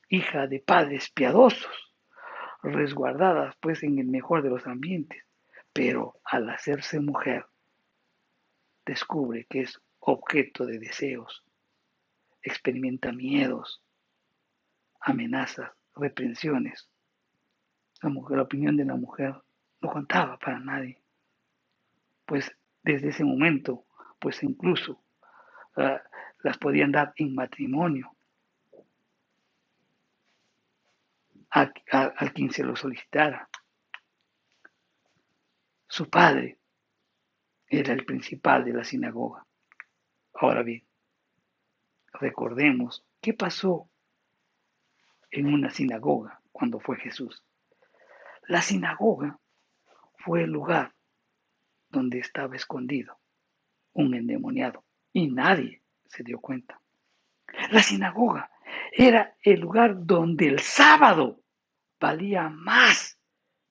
hija de padres piadosos, resguardadas pues en el mejor de los ambientes, pero al hacerse mujer descubre que es objeto de deseos, experimenta miedos, amenazas, reprensiones. La opinión de la mujer no contaba para nadie, pues desde ese momento, pues incluso uh, las podían dar en matrimonio a quien se lo solicitara. Su padre era el principal de la sinagoga. Ahora bien, recordemos qué pasó en una sinagoga cuando fue Jesús. La sinagoga fue el lugar donde estaba escondido un endemoniado y nadie se dio cuenta. La sinagoga era el lugar donde el sábado valía más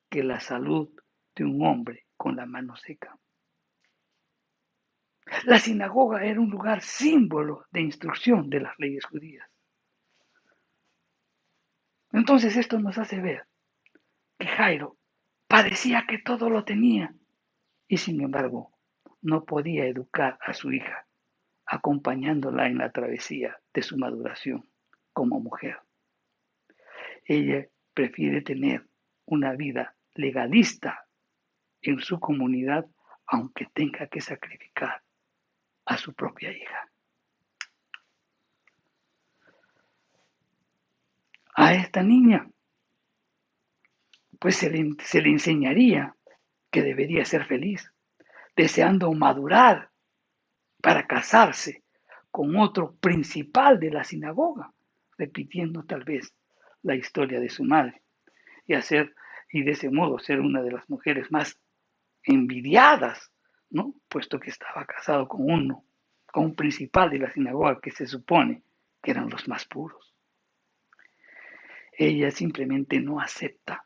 que la salud de un hombre con la mano seca. La sinagoga era un lugar símbolo de instrucción de las leyes judías. Entonces esto nos hace ver que Jairo parecía que todo lo tenía y sin embargo no podía educar a su hija, acompañándola en la travesía de su maduración como mujer. Ella prefiere tener una vida legalista en su comunidad, aunque tenga que sacrificar a su propia hija. A esta niña, pues se le enseñaría que debería ser feliz, deseando madurar para casarse con otro principal de la sinagoga, repitiendo tal vez la historia de su madre y de ese modo ser una de las mujeres más envidiadas, ¿no? Puesto que estaba casado con un principal de la sinagoga que se supone que eran los más puros. Ella simplemente no acepta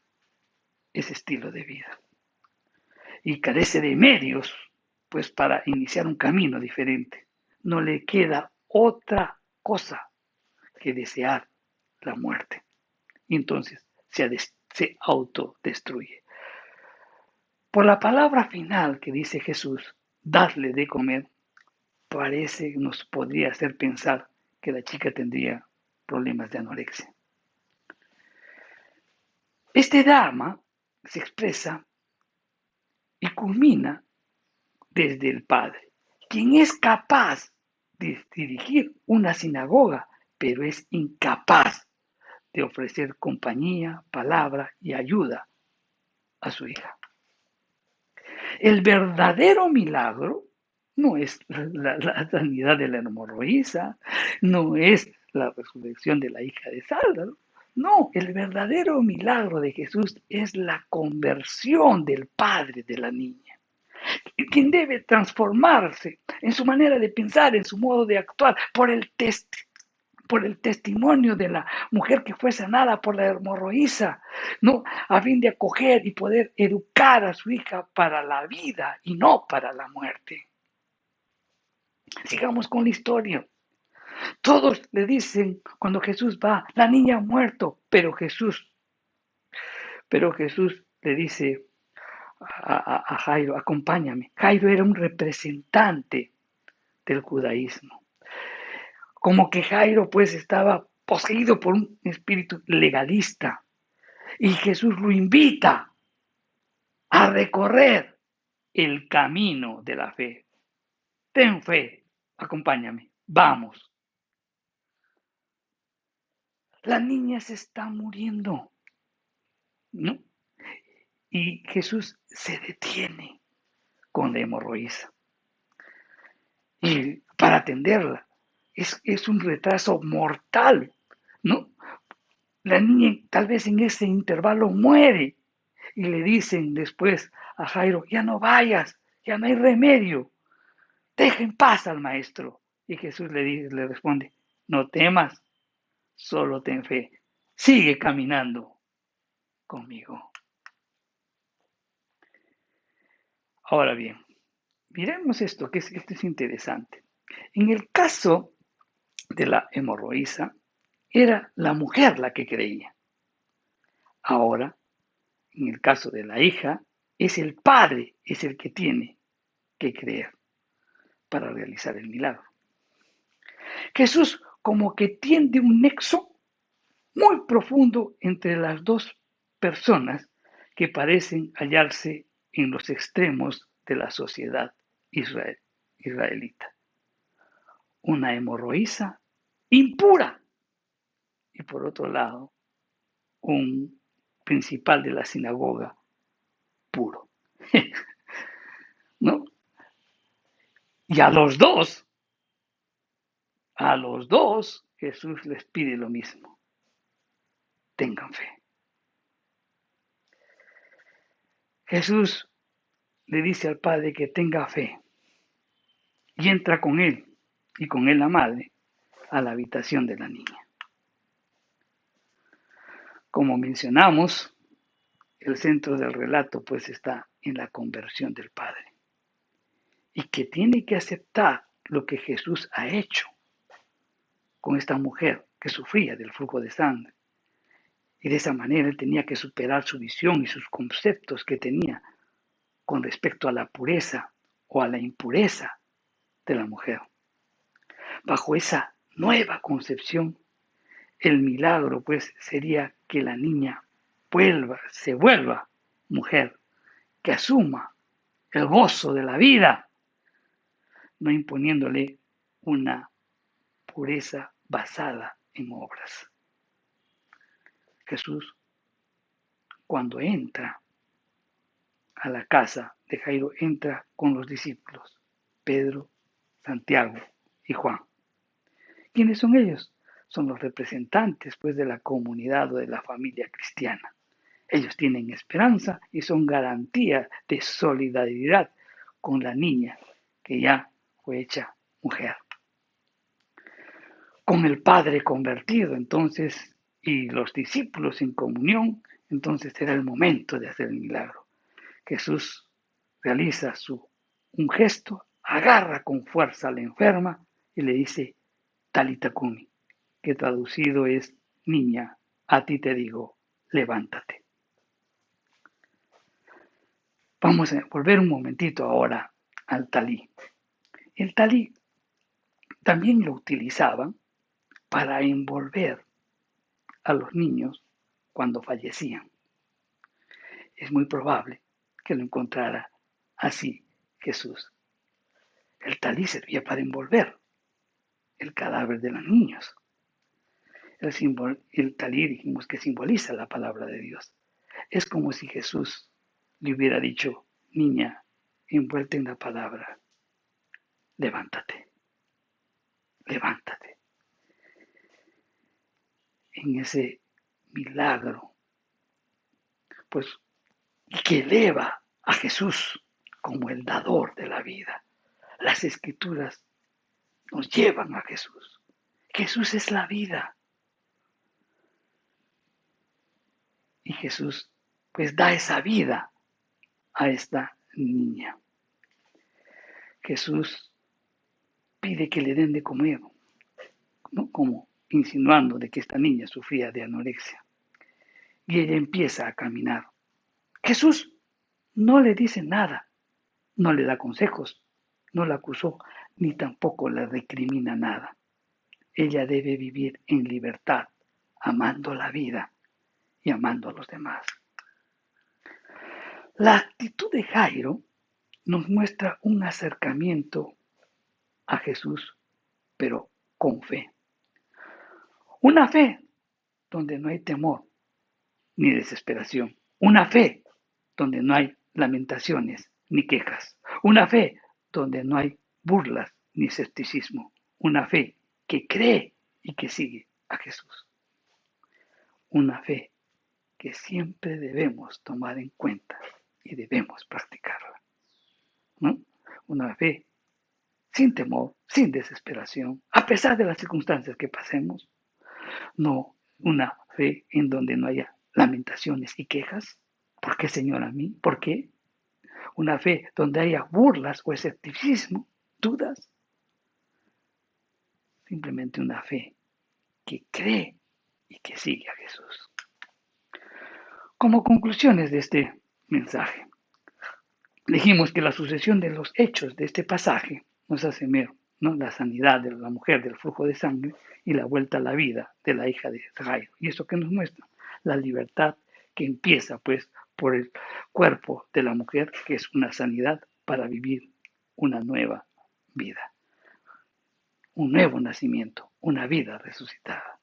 ese estilo de vida y carece de medios, pues, para iniciar un camino diferente. No le queda otra cosa que desear la muerte. Y entonces se autodestruye. Por la palabra final que dice Jesús, dadle de comer, nos podría hacer pensar que la chica tendría problemas de anorexia. Este drama se expresa y culmina desde el Padre, quien es capaz de dirigir una sinagoga, pero es incapaz de ofrecer compañía, palabra y ayuda a su hija. El verdadero milagro no es la sanidad de la hemorroísa, no es la resurrección de la hija de Lázaro. No, el verdadero milagro de Jesús es la conversión del padre de la niña, quien debe transformarse en su manera de pensar, en su modo de actuar, por el testimonio de la mujer que fue sanada por la hemorroísa, ¿no? A fin de acoger y poder educar a su hija para la vida y no para la muerte. Sigamos con la historia. Todos le dicen cuando Jesús va, la niña ha muerto, pero Jesús le dice a Jairo, acompáñame. Jairo era un representante del judaísmo. Como que Jairo pues estaba poseído por un espíritu legalista y Jesús lo invita a recorrer el camino de la fe. Ten fe, acompáñame, vamos. La niña se está muriendo, ¿no? Y Jesús se detiene con la hemorroísa y para atenderla. Es un retraso mortal, ¿no? La niña tal vez en ese intervalo muere y le dicen después a Jairo, ya no vayas, ya no hay remedio, deja en paz al maestro. Y Jesús le responde, no temas, solo ten fe, sigue caminando conmigo. Ahora bien, miremos esto, que esto es interesante. En el caso de la hemorroísa, era la mujer la que creía. Ahora, en el caso de la hija, es el padre, es el que tiene que creer para realizar el milagro. Jesús como que tiende un nexo muy profundo entre las dos personas que parecen hallarse en los extremos de la sociedad israelita. Una hemorroísa impura y por otro lado un principal de la sinagoga puro. ¿No? Y a los dos Jesús les pide lo mismo. Tengan fe. Jesús le dice al padre que tenga fe y entra con él y con él la madre a la habitación de la niña. Como mencionamos, el centro del relato pues está en la conversión del padre y que tiene que aceptar lo que Jesús ha hecho con esta mujer que sufría del flujo de sangre. Y de esa manera él tenía que superar su visión y sus conceptos que tenía con respecto a la pureza o a la impureza de la mujer. Bajo esa nueva concepción, el milagro pues sería que la niña se vuelva mujer, que asuma el gozo de la vida, no imponiéndole una pureza basada en obras. Jesús, cuando entra a la casa de Jairo, entra con los discípulos, Pedro, Santiago y Juan. ¿Quiénes son ellos? Son los representantes pues, de la comunidad o de la familia cristiana. Ellos tienen esperanza y son garantía de solidaridad con la niña que ya fue hecha mujer. Con el Padre convertido, entonces, y los discípulos en comunión, entonces era el momento de hacer el milagro. Jesús realiza un gesto, agarra con fuerza a la enferma y le dice, Talita Kumi, que traducido es, niña, a ti te digo, levántate. Vamos a volver un momentito ahora al talí. El talí también lo utilizaban para envolver a los niños cuando fallecían. Es muy probable que lo encontrara así Jesús. El talí servía para envolver el cadáver de los niños. El talí dijimos que simboliza la palabra de Dios. Es como si Jesús le hubiera dicho, niña, envuelta en la palabra, levántate, levántate. En ese milagro, pues, que eleva a Jesús como el dador de la vida. Las escrituras nos llevan a Jesús. Jesús es la vida. Y Jesús, pues, da esa vida a esta niña. Jesús pide que le den de comer, ¿no? Como insinuando de que esta niña sufría de anorexia. Y ella empieza a caminar. Jesús no le dice nada, no le da consejos, no la acusó, ni tampoco la recrimina nada. Ella debe vivir en libertad, amando la vida y amando a los demás. La actitud de Jairo nos muestra un acercamiento a Jesús, pero con fe. Una fe donde no hay temor ni desesperación. Una fe donde no hay lamentaciones ni quejas. Una fe donde no hay burlas ni escepticismo. Una fe que cree y que sigue a Jesús. Una fe que siempre debemos tomar en cuenta y debemos practicarla, ¿no? Una fe sin temor, sin desesperación, a pesar de las circunstancias que pasemos. No una fe en donde no haya lamentaciones y quejas. ¿Por qué, Señor, a mí? ¿Por qué? Una fe donde haya burlas o escepticismo, dudas. Simplemente una fe que cree y que sigue a Jesús. Como conclusiones de este mensaje, dijimos que la sucesión de los hechos de este pasaje nos hace ver, ¿no?, la sanidad de la mujer del flujo de sangre y la vuelta a la vida de la hija de Jairo. ¿Y eso qué nos muestra? La libertad que empieza, pues, por el cuerpo de la mujer, que es una sanidad para vivir una nueva vida, un nuevo nacimiento, una vida resucitada.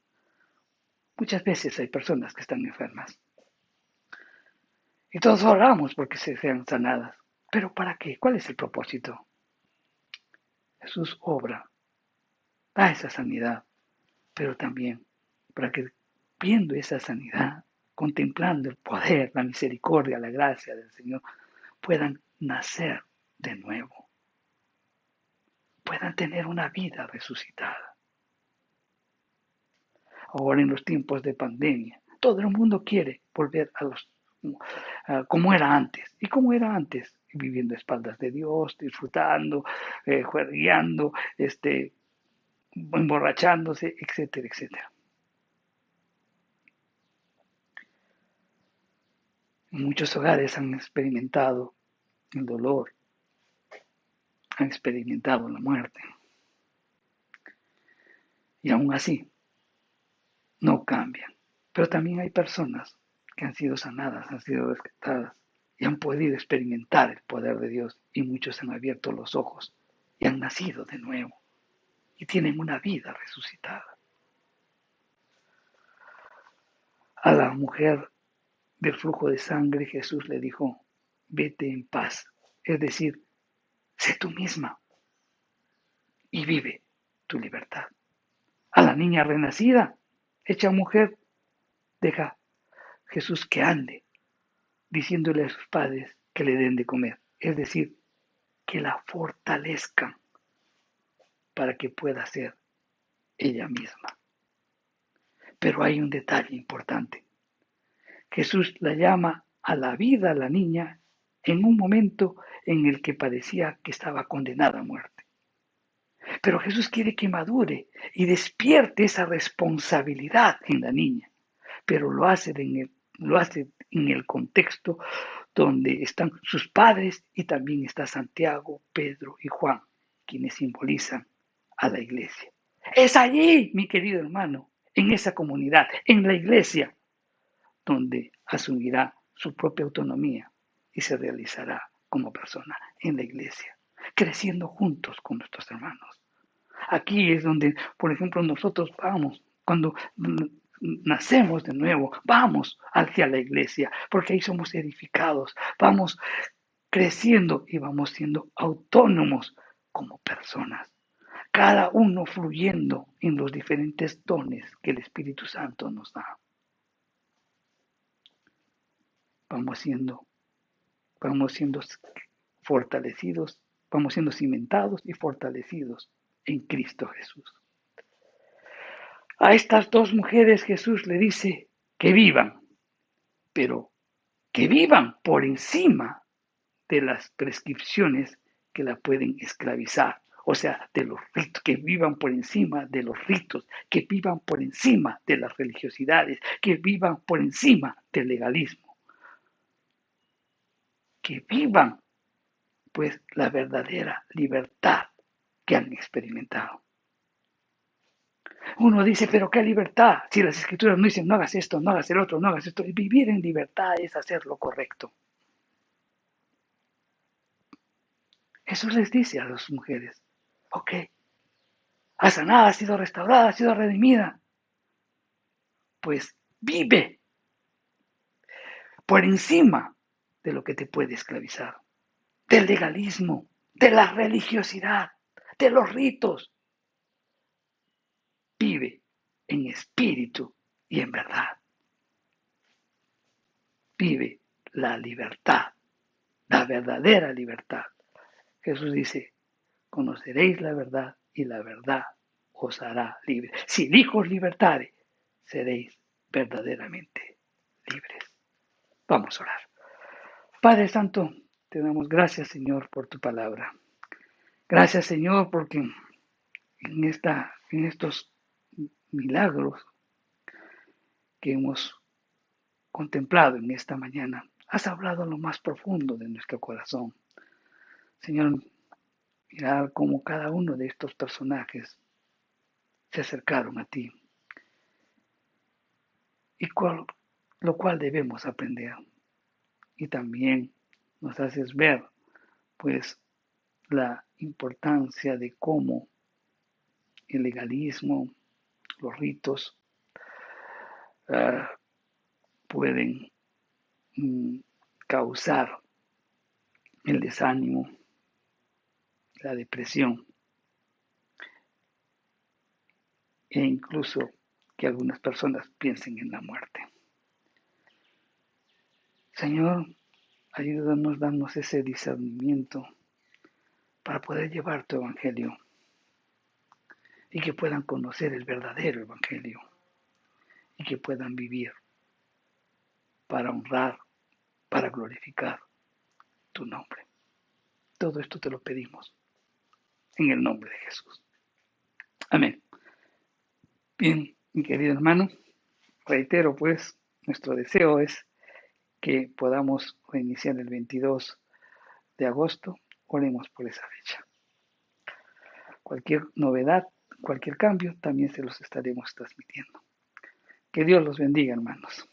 Muchas veces hay personas que están enfermas y todos oramos porque se sean sanadas. ¿Pero para qué? ¿Cuál es el propósito? Jesús obra, da esa sanidad, pero también para que, viendo esa sanidad, contemplando el poder, la misericordia, la gracia del Señor, puedan nacer de nuevo, puedan tener una vida resucitada. Ahora en los tiempos de pandemia, todo el mundo quiere volver como era antes. ¿Y cómo era antes? Viviendo a espaldas de Dios, disfrutando, juergueando, emborrachándose, etcétera, etcétera. Muchos hogares han experimentado el dolor, han experimentado la muerte. Y aún así, no cambian. Pero también hay personas que han sido sanadas, han sido rescatadas y han podido experimentar el poder de Dios. Y muchos han abierto los ojos y han nacido de nuevo y tienen una vida resucitada. A la mujer del flujo de sangre Jesús le dijo: vete en paz, es decir, sé tú misma y vive tu libertad. A la niña renacida, hecha mujer, deja Jesús que ande, diciéndole a sus padres que le den de comer, es decir, que la fortalezcan para que pueda ser ella misma. Pero hay un detalle importante. Jesús la llama a la vida a la niña en un momento en el que parecía que estaba condenada a muerte. Pero Jesús quiere que madure y despierte esa responsabilidad en la niña, pero lo hace en el contexto donde están sus padres y también está Santiago, Pedro y Juan, quienes simbolizan a la iglesia. Es allí, mi querido hermano, en esa comunidad, en la iglesia, donde asumirá su propia autonomía y se realizará como persona en la iglesia, creciendo juntos con nuestros hermanos. Aquí es donde, por ejemplo, nosotros vamos, cuando nacemos de nuevo, vamos hacia la iglesia, porque ahí somos edificados, vamos creciendo y vamos siendo autónomos como personas, cada uno fluyendo en los diferentes dones que el Espíritu Santo nos da. Vamos siendo, vamos siendo fortalecidos, vamos siendo cimentados y fortalecidos en Cristo Jesús. A estas dos mujeres Jesús le dice que vivan, pero que vivan por encima de las prescripciones que la pueden esclavizar. O sea, de los ritos, que vivan por encima de los ritos, que vivan por encima de las religiosidades, que vivan por encima del legalismo, que vivan pues la verdadera libertad que han experimentado. Uno dice, pero qué libertad, si las escrituras no dicen no hagas esto, no hagas el otro, no hagas esto. Vivir en libertad es hacer lo correcto. Jesús les dice a las mujeres, ok, ha sanado, ha sido restaurada, ha sido redimida, pues vive por encima de lo que te puede esclavizar, del legalismo, de la religiosidad, de los ritos. Vive en espíritu y en verdad. Vive la libertad, la verdadera libertad. Jesús dice, conoceréis la verdad y la verdad os hará libre. Si el Hijo os libertare, seréis verdaderamente libres. Vamos a orar. Padre Santo, te damos gracias, Señor, por tu palabra. Gracias, Señor, porque en estos milagros que hemos contemplado en esta mañana, has hablado a lo más profundo de nuestro corazón. Señor, mirar cómo cada uno de estos personajes se acercaron a ti y lo cual debemos aprender. Y también nos haces ver, pues, la importancia de cómo el legalismo, los ritos, uh, pueden causar el desánimo, la depresión e incluso que algunas personas piensen en la muerte. Señor, ayúdanos, danos ese discernimiento para poder llevar tu evangelio y que puedan conocer el verdadero evangelio y que puedan vivir para honrar, para glorificar tu nombre. Todo esto te lo pedimos en el nombre de Jesús. Amén. Bien, mi querido hermano, reitero pues, nuestro deseo es que podamos reiniciar el 22 de agosto. Oremos por esa fecha. Cualquier novedad, cualquier cambio, también se los estaremos transmitiendo. Que Dios los bendiga, hermanos.